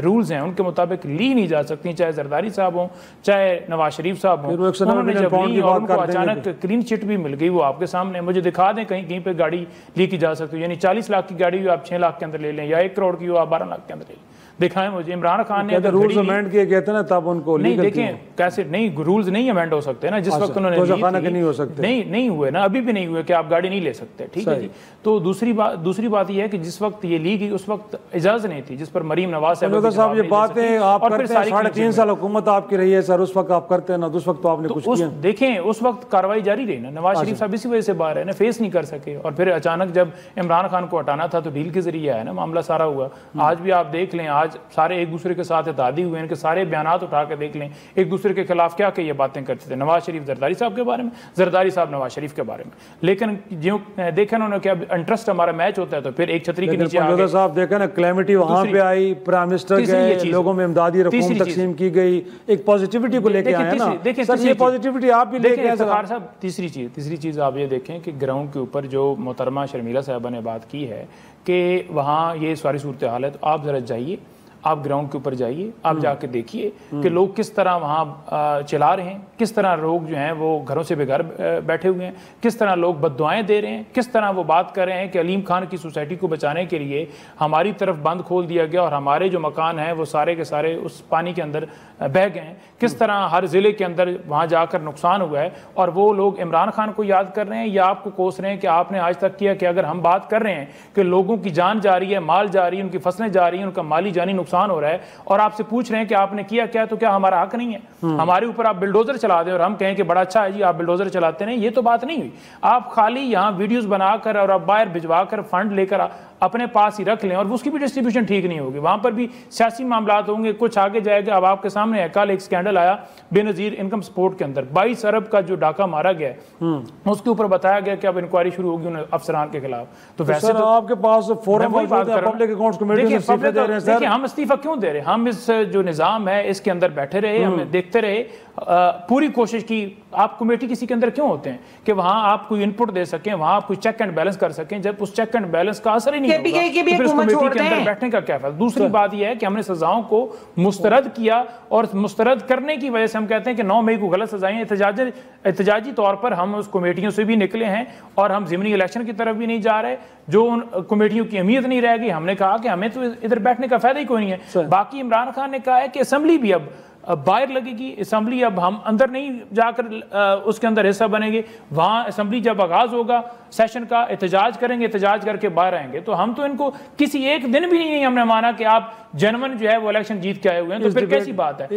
रूल्स हैं उनके मुताबिक ली नहीं जा सकती, चाहे जरदारी साहब हों चाहे नवाज शरीफ साहब हों। उन्होंने जब ली और उनको अचानक क्लीन चिट भी मिल गई, वो आपके सामने, मुझे दिखा दें कहीं कहीं पर गाड़ी ली की जा सकती है, यानी 40 लाख की गाड़ी आप 6 लाख के अंदर ले लें, या 1 करोड़ की हो आप 12 लाख के अंदर ले लें, दिखाएं मुझे। इमरान खान ने रूल्स अमेंड किए गए थे ना, तब उनको नहीं, देखें कैसे नहीं, रूल्स नहीं अमेंड हो सकते ना जिस वक्त उन्होंने नहीं हो सकते, नहीं हुए ना, अभी भी नहीं हुए कि आप गाड़ी नहीं ले सकते। ठीक है जी। तो दूसरी बात यह है कि जिस वक्त ये ली गई उस वक्त इजाजत नहीं थी, जिस पर मरीम नवाज साहब ये बातें आप करते हैं, 3.5 साल हुकूमत आपकी रही है सर, उस वक्त आप करते हैं ना, उस वक्त तो आपने कुछ किया। देखें उस वक्त कार्रवाई जारी रही ना, नवाज शरीफ साहब इसी वजह से बाहर है ना, फेस नहीं कर सके, और फिर अचानक जब इमरान खान को हटाना था तो डील के जरिए आया ना मामला सारा हुआ। आज भी आप देख लें, आज सारे एक दूसरे के साथ इत्तेहादी हुए, इनके सारे बयानात उठा के देख लें, एक दूसरे के खिलाफ क्या क्या ये बातें करते थे, नवाज शरीफ जरदारी साहब के बारे में, जरदारी साहब नवाज शरीफ के बारे में। लेकिन जो देखा उन्होंने क्या इंटरेस्ट हमारा मैच होता है तो फिर एक छतरी के नीचे आगे साहब देखा ना, कैलेमिटी वहां पे आई, प्राइम मिनिस्टर गए, लोगों में इमदादी रकूम तकसीम की गई, एक पॉजिटिविटी को लेके आए ना। देखिए सर, ये पॉजिटिविटी आप भी लेके आए साहब। तीसरी चीज आप ये देखें कि ग्राउंड के ऊपर जो मोहतरमा शर्मिला साहबा ने बात की है कि वहाँ ये सारी सूरत हाल है, तो आप जरा जाइए, आप ग्राउंड के ऊपर जाइए, आप जाके देखिए कि लोग किस तरह वहाँ चला रहे हैं, किस तरह लोग जो हैं वो घरों से बेघर बैठे हुए हैं, किस तरह लोग बद्दुआएं दे रहे हैं, किस तरह वो बात कर रहे हैं कि अलीम खान की सोसाइटी को बचाने के लिए हमारी तरफ बंद खोल दिया गया और हमारे जो मकान हैं वो सारे के सारे उस पानी के अंदर बह गए हैं, किस तरह हर ज़िले के अंदर वहाँ जाकर नुकसान हुआ है, और वो लोग इमरान खान को याद कर रहे हैं या आपको कोस रहे हैं कि आपने आज तक किया कि अगर हम बात कर रहे हैं कि लोगों की जान जा रही है, माल जा रही है, उनकी फसलें जा रही हैं, उनका माली जानी नुकसान हो रहा है, और आपसे पूछ रहे हैं कि आपने किया क्या, तो क्या हमारा हक नहीं है हमारे ऊपर आप बिल्डोजर चला दें और हम कहें कि बड़ा अच्छा है जी आप बिल्डोजर चलाते नहीं? ये तो बात नहीं हुई। आप खाली यहाँ वीडियोस बनाकर और आप बाहर भिजवा कर फंड लेकर अपने पास ही रख लें और उसकी भी डिस्ट्रीब्यूशन ठीक नहीं होगी, वहां पर भी सियासी मामलात होंगे, कुछ आगे जाएगा। अब आपके सामने है, कल एक स्कैंडल आया बेनजीर इनकम सपोर्ट के अंदर 22 अरब का जो डाका मारा गया उसके ऊपर बताया गया कि अब इंक्वायरी शुरू होगी उन अफसरान के खिलाफ। तो वैसे तो आपके पास फोरम पब्लिक अकाउंट्स कमेटी से इस्तीफा दे रहे हैं सर। देखिए हम इस्तीफा क्यों दे रहे हैं, हम इस जो निजाम है इसके अंदर बैठे रहे, हम देखते रहे, पूरी कोशिश की। आप कमेटी किसी के अंदर क्यों होते हैं कि वहां आप कोई इनपुट दे सकें, वहां आप कोई चेक एंड बैलेंस कर सकें। जब उस चेक एंड बैलेंस का असर ही नहीं होगा तो फिर उस कमेटी के अंदर बैठने का क्या फायदा। दूसरी बात यह है कि हमने सजाओं को मुस्तरद किया और मुस्तरद करने की वजह से हम कहते हैं कि 9 मई को गलत सजाएं एहतजाजी तौर पर हम उस कमेटियों से भी निकले हैं और हम ज़िमनी इलेक्शन की तरफ भी नहीं जा रहे। जो उन कमेटियों की अहमियत नहीं रहेगी, हमने कहा कि हमें तो इधर बैठने का फायदा ही कोई नहीं है। बाकी इमरान खान ने कहा है कि असेंबली भी अब बाहर लगेगी, असेंबली अब हम अंदर नहीं जाकर उसके अंदर हिस्सा बनेंगे। वहाँ असेंबली जब आगाज होगा सेशन का, एहतजाज करेंगे, एहतजाज करके बाहर आएंगे। तो हम तो इनको किसी एक दिन भी नहीं हमने माना कि आप जनमन जो है वो इलेक्शन जीत के आए हुए हैं, तो फिर कैसी बात है।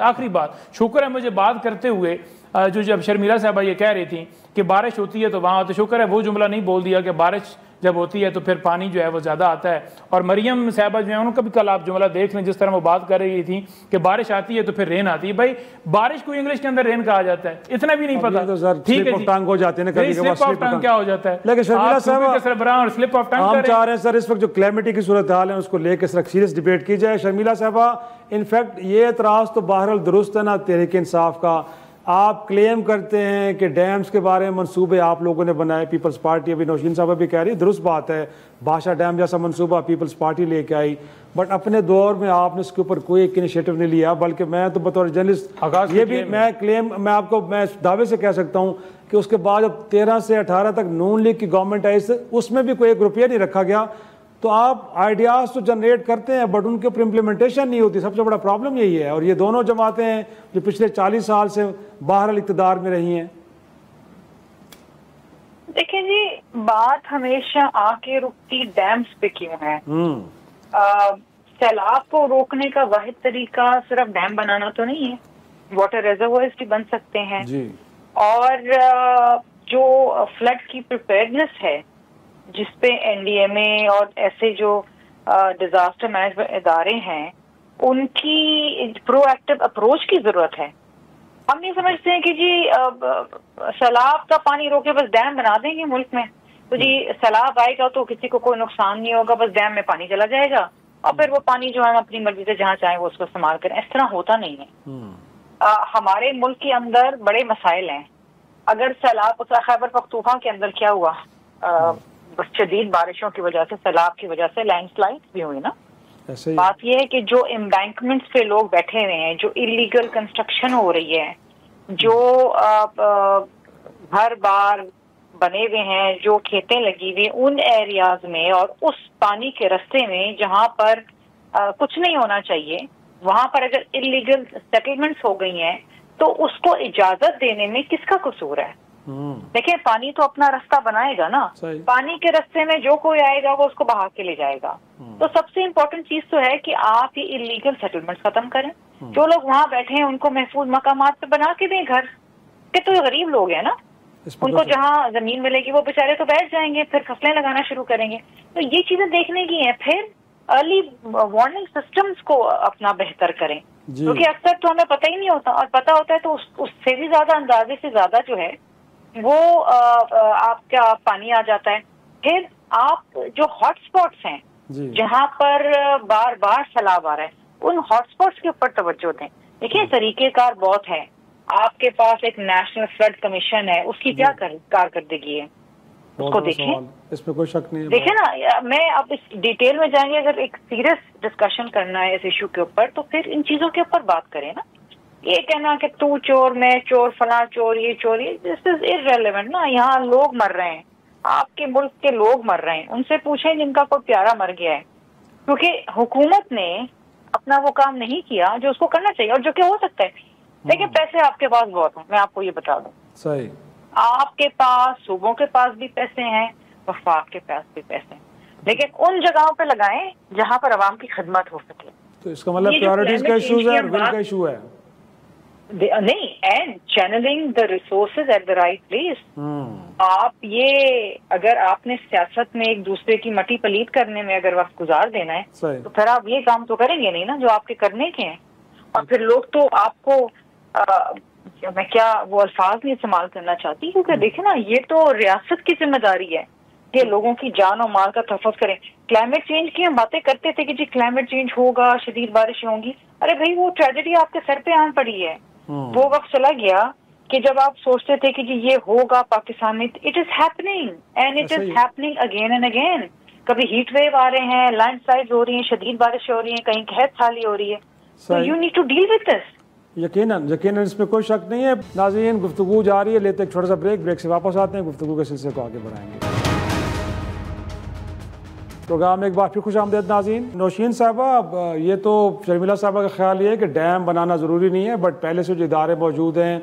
आखिरी बात शुक्र है मुझे बात करते हुए जो जब शर्मिला साहबा ये कह रही थी कि बारिश होती है तो वहाँ, तो शुक्र है वो जुमला नहीं बोल दिया कि बारिश जब होती है तो फिर पानी जो है वो ज़्यादा आता है। और मरियम साहबा जो है उनका भी कल आप जुमला देख लें, जिस तरह वो बात कर रही थी कि बारिश आती है तो फिर रेन आती है। भाई बारिश को इंग्लिश के अंदर रेन कहा जाता है, इतना भी नहीं पता। ठीक है, टांग हो जाते हैं, स्लिप ऑफ टंग क्या हो जाता है। लेकिन शर्मिला साहबा और स्लिप ऑफ टंग हम चाह रहे हैं सर इस वक्त जो क्लैमिटी की सूरत हाल है उसको लेकर सीरियस डिबेट की जाए। शर्मिला साहबा इनफैक्ट ये एतराज़ तो बहरहाल दुरुस्त है ना तहरीक इंसाफ का, आप क्लेम करते हैं कि डैम्स के बारे में मंसूबे आप लोगों ने बनाए, पीपल्स पार्टी, अभी नौशीन साहब भी कह रही है, दुरुस्त बात है, भाषा डैम जैसा मंसूबा पीपल्स पार्टी लेके आई, बट अपने दौर में आपने इसके ऊपर कोई एक इनिशिएटिव नहीं लिया। बल्कि मैं तो बतौर जर्नलिस्ट ये भी मैं दावे से कह सकता हूँ कि उसके बाद जब 13 से 18 तक नून लीग की गवर्नमेंट आई, उसमें भी कोई 1 रुपया नहीं रखा गया। तो आप आइडियाज़ तो जनरेट करते हैं बट उनके ऊपर इम्प्लीमेंटेशन नहीं होती, सबसे बड़ा प्रॉब्लम यही है। और ये दोनों जमातें हैं जो पिछले 40 साल से बहरहाल इक़्तिदार में रही हैं। देखिए जी, बात हमेशा आके रुकती डैम्स पे क्यों है। सैलाब को रोकने का वाहिद तरीका सिर्फ डैम बनाना तो नहीं है, वाटर रिजर्वोयर्स भी बन सकते हैं जी। और जो फ्लड की प्रिपेयर्डनेस है जिसपे एनडीएमए और ऐसे जो डिजास्टर मैनेजमेंट इदारे हैं उनकी प्रोएक्टिव अप्रोच की जरूरत है। हम नहीं समझते हैं कि जी सैलाब का पानी रोके बस डैम बना देंगे मुल्क में, तो जी सैलाब आएगा तो किसी को कोई नुकसान नहीं होगा, बस डैम में पानी चला जाएगा और फिर वो पानी जो है हम अपनी मर्जी से जहाँ चाहें वो उसको इस्तेमाल करें। इस तरह होता नहीं है। हमारे मुल्क के अंदर बड़े मसाइल हैं। अगर सैलाब, खैबर पख्तूनख्वा के अंदर क्या हुआ, शदीद बारिशों की वजह से, सैलाब की वजह से लैंडस्लाइड भी हुई ना। बात यह है कि जो एम्बैंकमेंट्स पे लोग बैठे हुए हैं, जो इलीगल कंस्ट्रक्शन हो रही है, जो हर बार बने हुए हैं, जो खेतें लगी हुई उन एरियाज में और उस पानी के रास्ते में जहां पर कुछ नहीं होना चाहिए, वहां पर अगर इलीगल सेटलमेंट्स हो गई हैं तो उसको इजाजत देने में किसका कसूर है। देखिए, पानी तो अपना रास्ता बनाएगा ना, पानी के रास्ते में जो कोई आएगा वो उसको बहा के ले जाएगा। तो सबसे इम्पोर्टेंट चीज तो है कि आप ये इलीगल सेटलमेंट्स खत्म करें। जो लोग वहां बैठे हैं उनको महफूज मकामात पे बना के दें घर के। तो गरीब लोग हैं ना, उनको जहाँ जमीन मिलेगी वो बेचारे तो बैठ जाएंगे, फिर फसलें लगाना शुरू करेंगे। तो ये चीजें देखने की हैं। फिर अर्ली वार्निंग सिस्टम्स को अपना बेहतर करें, क्योंकि अक्सर तो हमें पता ही नहीं होता, और पता होता है तो उससे भी ज्यादा, अंदाजे से ज्यादा जो है वो आपका पानी आ जाता है। फिर आप जो हॉटस्पॉट्स हैं जहाँ पर बार बार सैलाब आ रहा है, उन हॉटस्पॉट्स के ऊपर तवज्जो दें। देखिए, तरीकेकार बहुत है। आपके पास एक नेशनल फ्लड कमीशन है, उसकी क्या कारकर्दगी है, उसको देखें, इसमें कोई शक नहीं है। देखिए ना, मैं अब इस डिटेल में जाएंगे, अगर एक सीरियस डिस्कशन करना है इस इशू के ऊपर तो फिर इन चीजों के ऊपर बात करें ना। ये कहना कि तू चोर, मैं चोर, फला चोर, ये चोर, ये दिस इज इररेलेवेंट ना। यहाँ लोग मर रहे हैं, आपके मुल्क के लोग मर रहे हैं, उनसे पूछें जिनका कोई प्यारा मर गया है, क्योंकि हुकूमत ने अपना वो काम नहीं किया जो उसको करना चाहिए और जो कि हो सकता है। देखिए, पैसे आपके पास बहुत हैं, मैं आपको ये बता दूं। सही, आपके पास, सूबों के पास भी पैसे हैं, वफाक के पास भी पैसे हैं, लेकिन उन जगहों पे लगाएं जहां पर आवाम की खिदमत हो सके। तो इसका मतलब प्रायोरिटीज का इशू है और विल का इशू है नहीं, and channelling the resources at the right place. आप ये, अगर आपने सियासत में एक दूसरे की मटी पलीत करने में अगर वक्त गुजार देना है तो फिर आप ये काम तो करेंगे नहीं ना जो आपके करने के हैं। और फिर लोग तो आपको मैं क्या वो अल्फाज नहीं इस्तेमाल करना चाहती, क्योंकि देखे ना, ये तो रियासत की जिम्मेदारी है कि लोगों की जान और माल का तहफ़्फ़ुज़ करें। क्लाइमेट चेंज की हम बातें करते थे कि जी क्लाइमेट चेंज होगा, शदीद बारिशें होंगी। अरे भाई, वो ट्रेजेडी आपके सर पे आन पड़ी है। वो वक्त चला गया कि जब आप सोचते थे कि जी ये होगा पाकिस्तान में। It is happening and it is happening again and again. कभी हीट वेव आ रहे हैं, लैंडस्लाइड हो रही हैं, शदीद बारिश हो रही है, कहीं कहत साली हो रही है। तो you need to deal with this. यकीनन इसमें कोई शक नहीं है। नाज़रीन, गुफ्तगू जारी है, लेते एक छोटा सा ब्रेक से वापस आते हैं, गुफ्तगू के सिलसिले को आगे बढ़ाएंगे। प्रोग्राम में एक बार फिर खुश आमदेद नाज़रीन। नौशीन साहबा, ये तो शर्मिला साहबा का ख्याल ये है कि डैम बनाना ज़रूरी नहीं है, बट पहले से जो इदारे मौजूद हैं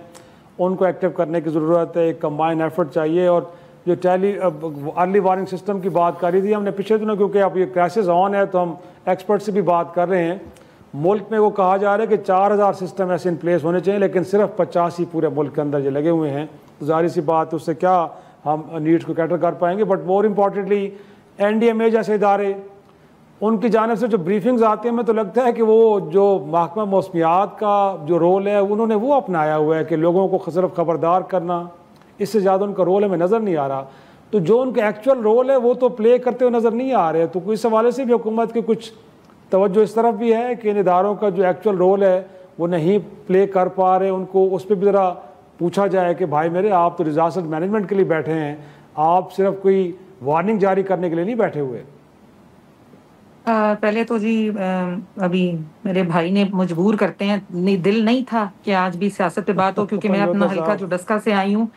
उनको एक्टिव करने की ज़रूरत है, एक कंबाइन एफर्ट चाहिए। और जो अर्ली वार्निंग सिस्टम की बात करी थी हमने पिछले दिनों, क्योंकि अब ये क्राइसिस ऑन है तो हम एक्सपर्ट से भी बात कर रहे हैं। मुल्क में वो कहा जा रहा है कि 4000 सिस्टम ऐसे इन प्लेस होने चाहिए, लेकिन सिर्फ 50 ही पूरे मुल्क के अंदर जो लगे हुए हैं। तो जाहिर सी बात, उससे क्या हम नीड्स को कैटर कर पाएंगे। बट मोर इम्पॉर्टेंटली एनडीएमए जैसे इदारे, उनकी जानिब से जो ब्रीफिंग्स आती हैं, हमें तो लगता है कि वो जो महकमा मौसमियात का जो रोल है उन्होंने वो अपनाया हुआ है कि लोगों को सिर्फ खबरदार करना, इससे ज़्यादा उनका रोल हमें नज़र नहीं आ रहा। तो जो उनका एक्चुअल रोल है वो तो प्ले करते हुए नज़र नहीं आ रहे। तो इस हवाले से भी हुकूमत की कुछ तवज्जो इस तरफ भी है कि इन इदारों का जो एक्चुअल रोल है वो नहीं प्ले कर पा रहे, उनको उस पर भी ज़रा पूछा जाए कि भाई मेरे आप तो डिजास्टर मैनेजमेंट के लिए बैठे हैं, आप सिर्फ कोई वार्निंग जारी करने के लिए नहीं बैठे हुए। पहले तो जी अभी मेरे भाई ने मजबूर करते हैं, दिल नहीं था कि आज भी सियासत पे बात हो, क्योंकि मैं अपना हल्का जो डस्का से आई हूँ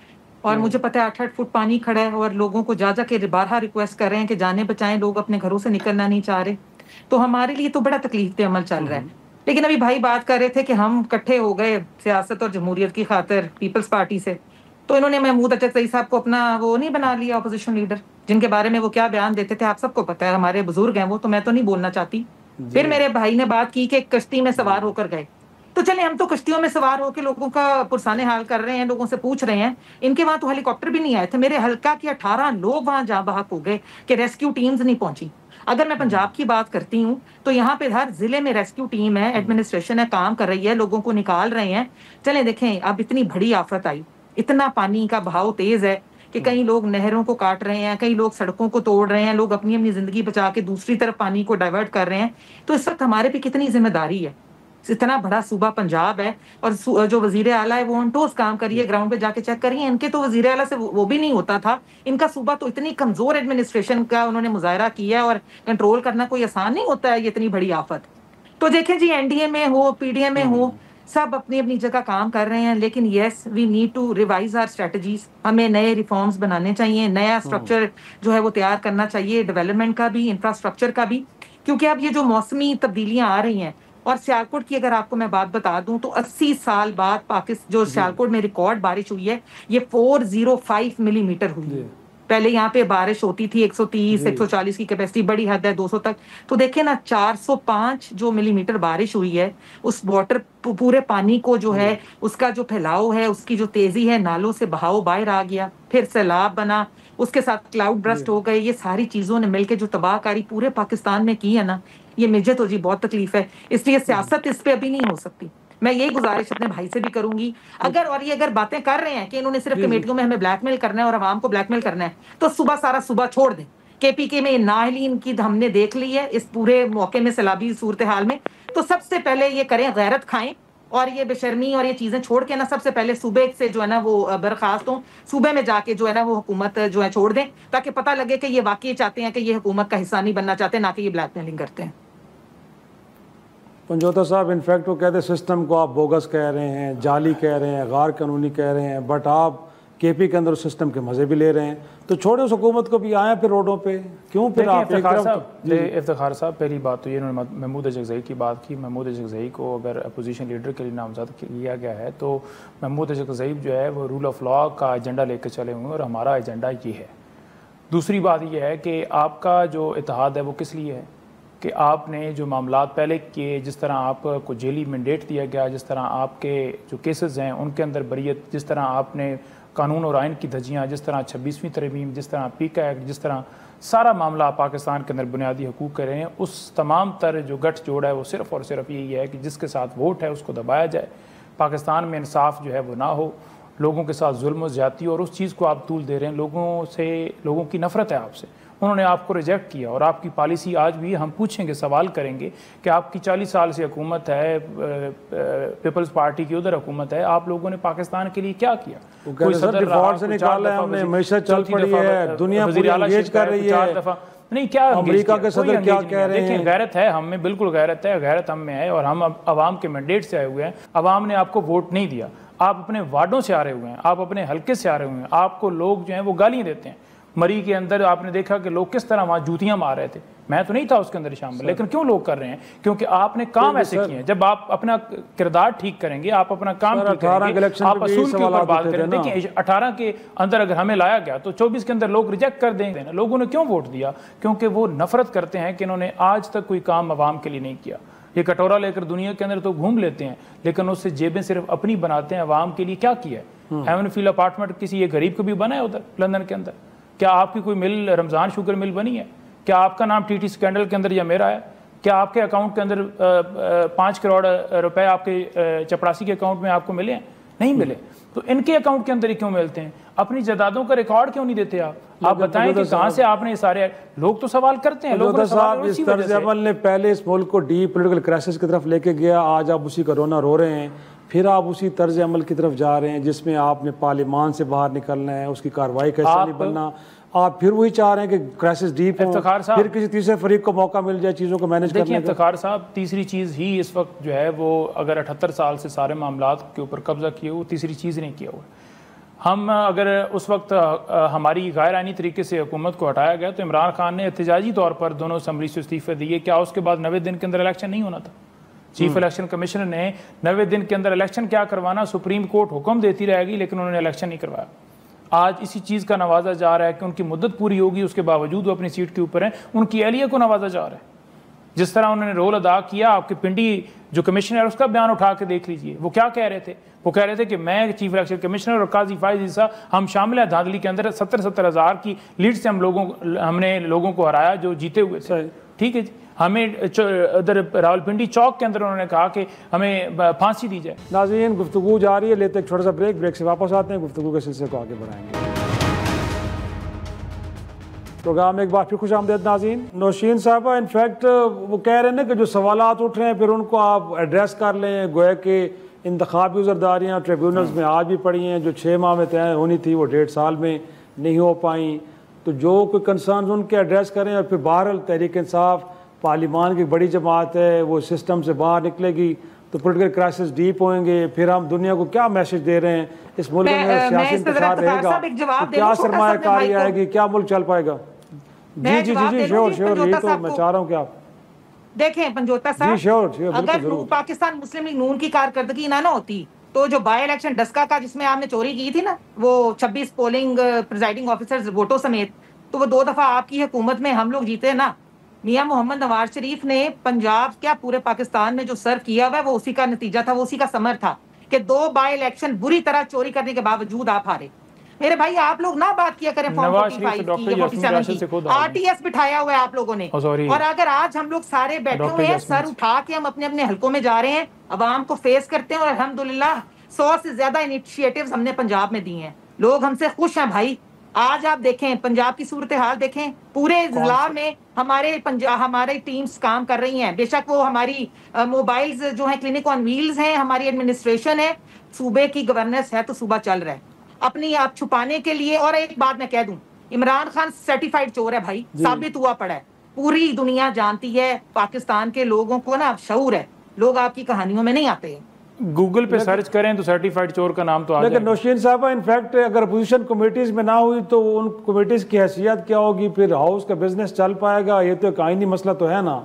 और मुझे पता है 8-8 फुट पानी खड़ा है और लोगों को जा के बारहा रिक्वेस्ट कर रहे हैं कि जाने बचाएं, लोग अपने घरों से निकलना नहीं चाह रहे। तो हमारे लिए तो बड़ा तकलीफ पे अमल चल रहा है। लेकिन अभी भाई बात कर रहे थे कि हम इकट्ठे हो गए सियासत और जमहूरियत की खातिर पीपल्स पार्टी से, तो इन्होंने महमूद अचकज़ई साहब को अपना वो नहीं बना लिया अपोजिशन लीडर, जिनके बारे में वो क्या बयान देते थे आप सबको पता है, हमारे बुजुर्ग हैं वो, तो मैं तो नहीं बोलना चाहती। फिर मेरे भाई ने बात की कि कश्ती में सवार होकर गए, तो चले हम तो कश्तियों में सवार होकर लोगों का पुरसाने हाल कर रहे हैं, लोगों से पूछ रहे हैं। इनके वहां तो हेलीकॉप्टर भी नहीं आए थे, मेरे हल्का के 18 लोग वहां जा बहक हो गए कि रेस्क्यू टीम्स नहीं पहुंची। अगर मैं पंजाब की बात करती हूँ तो यहाँ पे हर जिले में रेस्क्यू टीम है, एडमिनिस्ट्रेशन है, काम कर रही है, लोगों को निकाल रहे हैं। चले देखें, अब इतनी बड़ी आफत आई, इतना पानी का बहाव तेज है कि कई लोग नहरों को काट रहे हैं, कई लोग सड़कों को तोड़ रहे हैं, लोग अपनी अपनी जिंदगी बचा के दूसरी तरफ पानी को डाइवर्ट कर रहे हैं। तो इस वक्त हमारे पे कितनी जिम्मेदारी है। इतना बड़ा सूबा पंजाब है और जो वजीर आला है वो ऑन टोस काम करिए, ग्राउंड पे जाके चेक करिए। इनके तो वजीर आला से वो भी नहीं होता था। इनका सूबा तो इतनी कमजोर एडमिनिस्ट्रेशन का उन्होंने मुजाहरा किया और कंट्रोल करना कोई आसान नहीं होता है ये इतनी बड़ी आफत। तो देखें जी, एनडीए में हो, पीडीएम में हो, सब अपनी अपनी जगह काम कर रहे हैं। लेकिन yes, we need to revise our strategies. हमें नए रिफॉर्म्स बनाने चाहिए, नया स्ट्रक्चर जो है वो तैयार करना चाहिए, डेवलपमेंट का भी, इंफ्रास्ट्रक्चर का भी। क्योंकि अब ये जो मौसमी तब्दीलियां आ रही हैं, और सियालकोट की अगर आपको मैं बात बता दूं तो 80 साल बाद पाकिस्तान जो सियालकोट में रिकॉर्ड बारिश हुई है ये 405 मिलीमीटर हुई है। पहले यहाँ पे बारिश होती थी 130 140 की कैपेसिटी, बड़ी हद है 200 तक। तो देखे ना 405 जो मिलीमीटर बारिश हुई है, उस वाटर पूरे पानी को जो है उसका जो फैलाव है, उसकी जो तेजी है, नालों से बहाव बाहर आ गया, फिर सैलाब बना, उसके साथ क्लाउड ब्रस्ट हो गए। ये सारी चीजों ने मिलकर जो तबाहकारी पूरे पाकिस्तान में की है ना, ये मुझे तो जी बहुत तकलीफ है। इसलिए सियासत इस पे अभी नहीं हो सकती। मैं यही गुजारिश अपने भाई से भी करूंगी, अगर बातें कर रहे हैं कि इन्होंने सिर्फ कमेटियों में हमें ब्लैकमेल करना है और आवाम को ब्लैकमेल करना है, तो सुबह छोड़ दें। केपीके में नाअहलीन की हमने देख ली है इस पूरे मौके में, सैलाबी सूरत हाल में। तो सबसे पहले ये करें, गैरत खाएं और ये बेशर्मी और ये चीजें छोड़ के ना सबसे पहले सूबे से जो है ना वो बर्खास्त हो, सूबे में जाके जो है ना वो हुकूमत जो है छोड़ दें, ताकि पता लगे कि ये वाकई चाहते हैं कि ये हुकूमत का हिस्सा नहीं बनना चाहते, ना कि ये ब्लैकमेलिंग करते हैं। पंजोता साहब, इनफैक्ट वो कहते हैं सिस्टम को आप बोगस कह रहे हैं, जाली कह रहे हैं, गैर कानूनी कह रहे हैं, बट आप केपी के अंदर उस सिस्टम के मजे भी ले रहे हैं। तो छोड़े उस हुकूमत को भी, आए फिर रोडों पे क्यों? फिर आप इफ्तिखार साहब, पहली बात तो ये इन्होंने महमूद अचकज़ई की बात की। महमूद अचकज़ई को अगर अपोजिशन लीडर के लिए नामजद किया गया है तो महमूद अचकज़ई जो है वो रूल ऑफ लॉ का एजेंडा लेकर चले हुए हैं और हमारा एजेंडा ये है। दूसरी बात यह है कि आपका जो इत्तेहाद है वो किस लिए है कि आपने जो मामलात पहले किए, जिस तरह आपको जेली मैंडेट दिया गया, जिस तरह आपके जो केसेस हैं उनके अंदर बरीयत, जिस तरह आपने कानून और आइन की धज्जियाँ, जिस तरह 26वीं तरमीम, जिस तरह पीका एक्ट, जिस तरह सारा मामला पाकिस्तान के अंदर बुनियादी हकूक़ कर रहे हैं, उस तमाम तर जो गठ जोड़ है वो सिर्फ़ और सिर्फ यही है कि जिसके साथ वोट है उसको दबाया जाए, पाकिस्तान में इंसाफ जो है वो ना हो, लोगों के साथ जुल्म और ज़्यादती, और उस चीज़ को आप तूल दे रहे हैं। लोगों की नफ़रत है आपसे, उन्होंने आपको रिजेक्ट किया और आपकी पॉलिसी आज भी हम पूछेंगे, सवाल करेंगे कि आपकी 40 साल से हुकूमत है, पीपल्स पार्टी की उधर हुकूमत है, आप लोगों ने पाकिस्तान के लिए क्या किया? कोई सदर रिफॉर्म से निकाला है हमने, हमेशा चल पड़ी है, दुनिया पूरी एंगेज कर रही है, 4 दफा नहीं, क्या अमेरिका के सदर क्या कह रहे हैं? देखिए, गैरत है हम में, बिल्कुल गैरत है, गैरत हम में है और हम अवाम के मैंडेट से आए हुए हैं। अवाम ने आपको वोट नहीं दिया, आप अपने वार्डों से आ रहे हुए हैं, आप अपने हल्के से आ रहे हुए हैं, आपको लोग जो हैं वो गालियाँ देते हैं। मरी के अंदर आपने देखा कि लोग किस तरह वहाँ जूतियाँ मार रहे थे, मैं तो नहीं था उसके अंदर शामिल, लेकिन क्यों लोग कर रहे हैं? क्योंकि आपने काम ऐसे किए हैं। जब आप अपना किरदार ठीक करेंगे, आप अपना काम ठीक करेंगे, आप असूल के ऊपर बात करें। देखिए 18 के अंदर अगर हमें लाया गया तो 24 के अंदर लोग रिजेक्ट कर देंगे। लोगों ने क्यों वोट दिया? क्योंकि वो नफरत करते हैं कि इन्होंने आज तक कोई काम आवाम के लिए नहीं किया। ये कटोरा लेकर दुनिया के अंदर तो घूम लेते हैं, लेकिन उससे जेबें सिर्फ अपनी बनाते हैं। आवाम के लिए क्या किया है? हेवन फील्ड अपार्टमेंट किसी एक गरीब को भी बना है उधर लंदन के अंदर? क्या आपकी कोई मिल, रमज़ान शुगर मिल बनी है? क्या आपका नाम टीटी स्कैंडल के अंदर या मेरा है? क्या आपके अकाउंट के अंदर 5 करोड़ रुपए आपके चपरासी के अकाउंट में आपको मिले हैं? नहीं मिले। तो इनके अकाउंट के अंदर ही क्यों मिलते हैं? अपनी जायदादों का रिकॉर्ड क्यों नहीं देते आप बताएं कि कहां से आपने ये सारे लोग तो सवाल करते हैं। लोग साहब, इस तर्ज अमल ने पहले इस मुल्क को डीप पॉलिटिकल क्राइसिस की तरफ लेके गया, आज आप उसी का रोना रो रहे हैं। फिर आप उसी तर्ज अमल की तरफ जा रहे हैं जिसमें आपने पार्लियामान से बाहर निकलना है, उसकी कार्रवाई कैसे नहीं बनना, आप फिर वही चाह रहे हैं कि क्राइसिस डीप हो, फिर किसी तीसरे फरीक को मौका मिल जाए चीज़ों को मैनेज करने का। इफ्तिखार साहब, तीसरी चीज़ ही इस वक्त जो है वो अगर 78 साल से सारे मामलात के ऊपर कब्जा किए हुए, तीसरी चीज़ नहीं किया हुआ। हम अगर उस वक्त हमारी गैर आइनी तरीके से हुकूमत को हटाया गया तो इमरान खान ने एहतजाजी तौर पर दोनों असम्बली से इस्तीफे दिए, क्या उसके बाद 90 दिन के अंदर इलेक्शन नहीं होना था? चीफ इलेक्शन कमिश्नर ने 90 दिन के अंदर इलेक्शन क्या करवाना, सुप्रीम कोर्ट हुक्म देती रहेगी, लेकिन उन्होंने इलेक्शन नहीं करवाया। आज इसी चीज़ का नवाजा जा रहा है कि उनकी मुद्दत पूरी होगी, उसके बावजूद वो अपनी सीट के ऊपर हैं, उनकी एहलिया को नवाजा जा रहा है। जिस तरह उन्होंने रोल अदा किया, आपके पिंडी जो कमिश्नर है उसका बयान उठा के देख लीजिए, वो क्या कह रहे थे। वो कह रहे थे कि मैं चीफ इलेक्शन कमिश्नर और काजी फाइज ईसा हम शामिल हैं धांधली के अंदर, 70-70 हज़ार की लीड से हमने लोगों को हराया जो जीते हुए थे। ठीक है जी, हमें उधर रावलपिंडी चौक के अंदर उन्होंने कहा कि हमें फांसी दी जाए। नाज़रीन, गुफ्तगू जारी है, लेते एक छोटा सा ब्रेक से वापस आते हैं, गुफ्तगू के सिलसिले को आगे बढ़ाएंगे। प्रोग्राम में एक बार फिर खुश आमदेद नाज़रीन। नौशीन साहबा, इनफैक्ट वो कह रहे हैं ना कि जो सवालात उठ रहे हैं फिर उनको आप एड्रेस कर लें, गोया कि इंतखाबी उज़रदारियाँ ट्रिब्यूनल्स में आज भी पड़ी हैं, जो 6 माह में तय होनी थी वो 1.5 साल में नहीं हो पाई। तो जो कोई कंसर्न उनके एड्रेस करें, और फिर बहरहाल तहरीक इंसाफ पार्लियामान की बड़ी जमात है, वो सिस्टम से बाहर निकलेगी तो पॉलिटिकल क्राइसिस डीप होंगे। फिर हम दुनिया को क्या मैसेज दे रहे हैं, इस मुल्क में सियासी इंतशार रहेगा तो क्या सरमायाकारी आएगी, क्या मुल्क चल पाएगा? जी जी जी जी, श्योर श्योर, यही तो मैं चाह रहा हूँ कि आप देखें पंजोता साहब। जी श्योर, अगर पाकिस्तान मुस्लिम लीग नून की कारकर्दगी ना होती तो जो बाय इलेक्शन डस्का का जिसमें आपने चोरी की थी ना, वो 26 पोलिंग प्रिजाइडिंग ऑफिसर्स वोटों समेत, तो वो 2 दफा आपकी हुकूमत में हम लोग जीते ना। मियां मोहम्मद नवाज शरीफ ने पंजाब क्या पूरे पाकिस्तान में जो सर्व किया हुआ है वो उसी का नतीजा था, वो उसी का समर था कि 2 बाय इलेक्शन बुरी तरह चोरी करने के बावजूद आप हारे। मेरे भाई, आप लोग ना बात किया करें फॉर्म 45 की, 47 की, आरटीएस बिठाया हुआ है आप लोगों ने। और अगर आज हम लोग सारे बैठे हुए हैं, सर उठा के हम अपने अपने हलकों में जा रहे हैं, अवाम को फेस करते हैं, और अल्हम्दुलिल्लाह 100 से ज्यादा इनिशिएटिव्स हमने पंजाब में दिए हैं, लोग हमसे खुश हैं भाई। आज आप देखें पंजाब की सूरत हाल देखें, पूरे जिला में हमारे टीम्स काम कर रही हैं। बेशक वो हमारी मोबाइल्स जो है क्लिनिक ऑन व्हील्स हैं, हमारी एडमिनिस्ट्रेशन है, सूबे की गवर्नेंस है, तो सूबा चल रहा है। अपनी आप छुपाने के लिए, और एक बात मैं कह दूं, इमरान खान सर्टिफाइड चोर है भाई, साबित हुआ पड़ा है, पूरी दुनिया जानती है। पाकिस्तान के लोगों को ना शऊर है, लोग आपकी कहानियों में नहीं आते हैं। गूगल पे सर्च करें तो सर्टिफाइड चोर का नाम तो आ जाएगा। लेकिन नौशीन साहब, इनफैक्ट अगर अपोजिशन कमेटीज में ना हुई तो उन कमेटीज की हैसियत क्या होगी, फिर हाउस का बिजनेस चल पाएगा? ये तो एक आईनी मसला तो है ना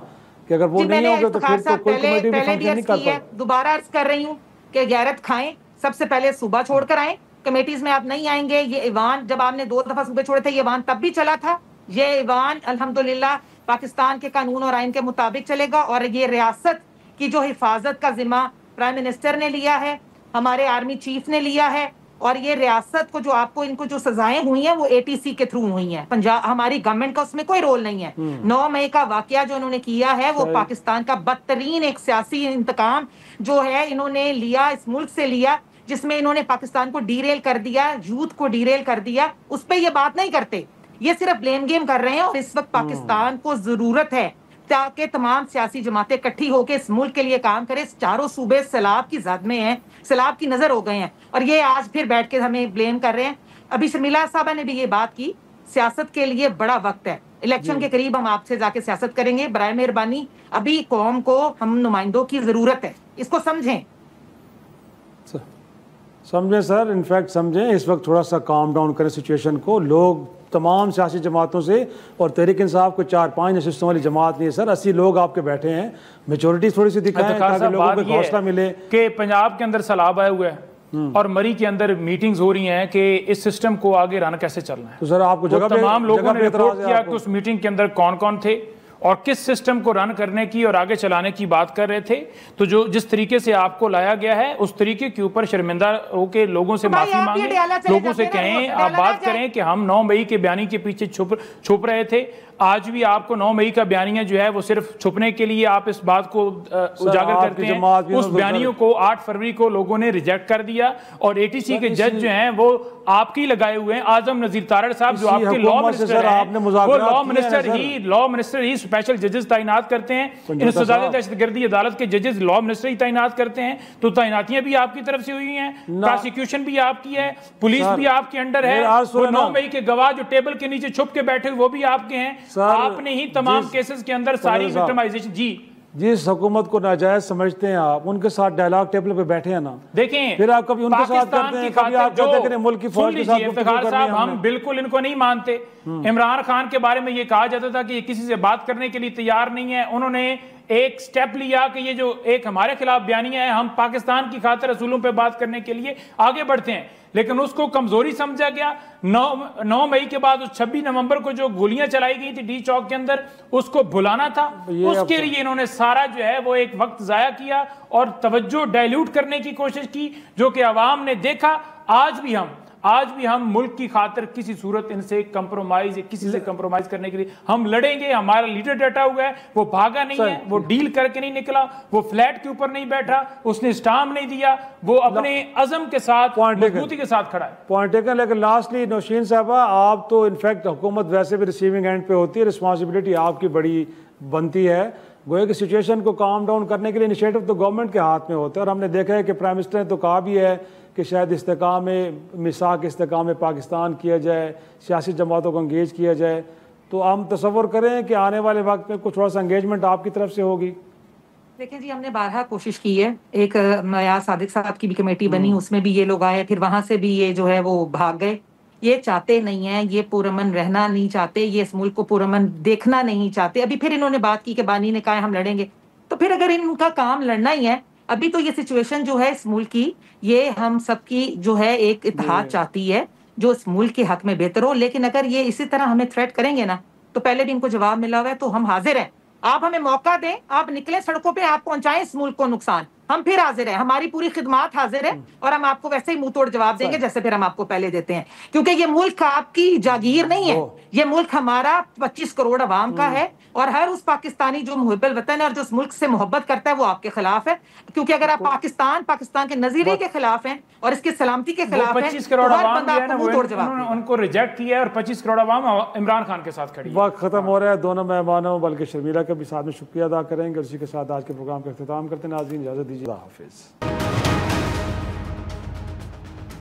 कि अगर वो नहीं होगा तो फिर तो कोई कमेटी भी फंक्शन नहीं कर पाएगी। दोबारा अर्ज कर रही हूँ कि गैरत खाएं, सबसे पहले सूबा छोड़कर आए, कमेटीज में आप नहीं आएंगे। ये ईवान जब आपने 2 दफा सूबे छोड़े थे, ये ईवान तब भी चला था। ये ईवान अल्हम्दुलिल्लाह पाकिस्तान के कानून और आइन के मुताबिक चलेगा, और ये रियासत की जो हिफाजत का जिम्मा प्राइम मिनिस्टर ने लिया है, हमारे आर्मी चीफ ने लिया है, और ये रियासत को जो आपको इनको जो सजाएं हुई हैं वो ATC के थ्रू हुई हैं, पंजाब हमारी गवर्नमेंट का उसमें कोई रोल नहीं है। 9 मई का वाकया जो इन्होंने किया है वो पाकिस्तान का बदतरीन एक सियासी इंतकाम जो है इन्होंने लिया, इस मुल्क से लिया, जिसमें इन्होंने पाकिस्तान को डीरेल कर दिया, यूथ को डीरेल कर दिया। उस पर ये बात नहीं करते, ये सिर्फ ब्लेम गेम कर रहे हैं। और इस वक्त पाकिस्तान को जरूरत है ताकि तमाम सियासी जमातें इकट्ठी होकर इस मुल्क के लिए काम करें। चारों सूबे सैलाब की जद में हैं, सैलाब की नजर हो गए हैं, और ये आज फिर बैठ के हमें ब्लेम कर रहे हैं। अभी शर्मिला साहबा ने भी ये बात की, सियासत के लिए बड़ा वक्त है, इलेक्शन के करीब हम आपसे जाके सियासत करेंगे। बराए मेहरबानी अभी कौम को हम नुमाइंदों की जरूरत है, इसको समझें। समझें सर, इनफैक्ट समझें, इस वक्त थोड़ा सा काम डाउन करें सिचुएशन को। लोग तमाम सियासी जमातों से, और तहरीक इंसाफ को 4-5 नशिस्तों वाली जमात नहीं है सर, 80 लोग आपके बैठे हैं, मेजोरिटी थोड़ी सी दिखाएं ताकि लोगों को हौसला मिले। कि पंजाब के अंदर सैलाब आया हुआ है और मरी के अंदर मीटिंग्स हो रही हैं कि इस सिस्टम को आगे रन कैसे चलना है। तो सर आपको तमाम लोगों ने रिपोर्ट किया कि उस मीटिंग के अंदर कौन कौन थे और किस सिस्टम को रन करने की और आगे चलाने की बात कर रहे थे। तो जो जिस तरीके से आपको लाया गया है उस तरीके के ऊपर शर्मिंदा होकर लोगों से माफी मांगे, लोगों से कहें, आप बात करें कि हम 9 मई के बयानी के पीछे छुप रहे थे। आज भी आपको 9 मई का बयानिया जो है वो सिर्फ छुपने के लिए आप इस बात को उजागर करते हैं। उस बयानियों को 8 फरवरी को लोगों ने रिजेक्ट कर दिया और ATC के जज जो हैं वो आपकी लगाए हुए हैं। आजम नजीर तारड़ साहब जो आपके लॉ मिनिस्टर हैं, वो लॉ मिनिस्टर ही स्पेशल जजेस तैनात करते हैं। इंसदाद दहशतगर्दी अदालत के जजेस लॉ मिनिस्टर ही तैनात करते हैं। तो तैनातियां भी आपकी तरफ से हुई हैं, प्रोसिक्यूशन भी आपकी है, पुलिस भी आपके अंडर है। 9 मई के गवाह जो टेबल के नीचे छुप के बैठे वो भी आपके हैं। आपने ही तमाम केसेस के अंदर सारी विक्टिमाइजेशन जिस हुकूमत को नाजायज समझते हैं आप, उनके साथ डायलॉग टेबल पे बैठे हैं ना, देखें फिर आप कभी उनके साथ करते हैं, कभी आप कहते हैं मुल्क की फौज के साथ इफ्तिखार साहब, हम बिल्कुल इनको नहीं मानते। इमरान खान के बारे में ये कहा जाता था कि ये किसी से बात करने के लिए तैयार नहीं है। उन्होंने एक स्टेप लिया कि ये जो एक हमारे खिलाफ बयानिया है, हम पाकिस्तान की खातिर असूलों पे बात करने के लिए आगे बढ़ते हैं, लेकिन उसको कमजोरी समझा गया। 9 मई के बाद उस 26 नवंबर को जो गोलियां चलाई गई थी डी चौक के अंदर, उसको भुलाना था। उसके लिए इन्होंने सारा जो है वो एक वक्त जाया किया और तवज्जो डाइल्यूट करने की कोशिश की, जो कि अवाम ने देखा। आज भी हम मुल्क की खातिर किसी सूरत इनसे कंप्रोमाइज, किसी से कंप्रोमाइज करने के लिए हम लड़ेंगे। हमारा लीडर डटा हुआ है, वो भागा नहीं है, वो डील करके नहीं निकला, वो फ्लैट के ऊपर नहीं बैठा, उसने स्टाम्प नहीं दिया, वो अपने अज़म के साथ, मजबूती के साथ खड़ा है। Point taken. लेकिन लास्टली नौशीन साहबा, आप तो इनफैक्ट हुकूमत वैसे भी रिसीविंग एंड पे होती है, रिस्पॉन्सिबिलिटी आपकी बड़ी बनती है। गोया कि सिचुएशन को काम डाउन करने के लिए इनिशिएटिव तो गवर्नमेंट के हाथ में होता है, और हमने देखा है कि प्राइम मिनिस्टर ने तो कहा भी है कि शायद इस्तेकाम में मिसाक इस्तेकाम में पाकिस्तान किया जाए, सियासी जमातों को इंगेज किया जाए। तो हम तसव्वुर करें कि आने वाले वक्त में कुछ थोड़ा सा इंगेजमेंट आपकी तरफ से होगी। देखिए जी, हमने बारहा कोशिश की है। एक नया सादिक साहब की भी कमेटी बनी, उसमें भी ये लोग आए, फिर वहां से भी ये जो है वो भाग गए। ये चाहते नहीं है, ये पुरअमन रहना नहीं चाहते, ये इस मुल्क को पुरअमन देखना नहीं चाहते। अभी फिर इन्होंने बात की कि बानी ने कहा हम लड़ेंगे, तो फिर अगर इनका काम लड़ना ही है, अभी तो ये सिचुएशन जो है इस मुल्क की, ये हम सबकी जो है एक इत्तेहाद चाहती है जो इस मुल्क के हक में बेहतर हो। लेकिन अगर ये इसी तरह हमें थ्रेट करेंगे ना, तो पहले भी इनको जवाब मिला हुआ है, तो हम हाजिर हैं। आप हमें मौका दें, आप निकले सड़कों पे, आप पहुंचाएं इस मुल्क को नुकसान, हम फिर हाजिर हैं, हमारी पूरी खिदमत हाजिर है, और हम आपको वैसे ही मुंह तोड़ जवाब देंगे जैसे फिर हम आपको पहले देते हैं। क्योंकि ये मुल्क आपकी जागीर नहीं है, ये मुल्क हमारा 25 करोड़ अवाम का है, और हर उस पाकिस्तानी जो मुहब्बल वतन है और जो उस मुल्क से मोहब्बत करता है वो आपके खिलाफ है। क्योंकि अगर आप पाकिस्तान के नजरिए के खिलाफ हैं और इसकी सलामती के खिलाफ हैं, 25 करोड़ अवाम है ना, वो उनको रिजेक्ट किया है, और 25 करोड़ अवाम इमरान खान के साथ खड़ी है। वक्त खत्म हो रहा है। दोनों मेहमानों बल्कि शर्मिला का भी साथ में शुक्रिया अदा करेंगे। उसी के साथ आज के प्रोग्राम का इख्तिताम करते हैं। नाज़रीन, इजाज़त दीजिए, हाफिज़।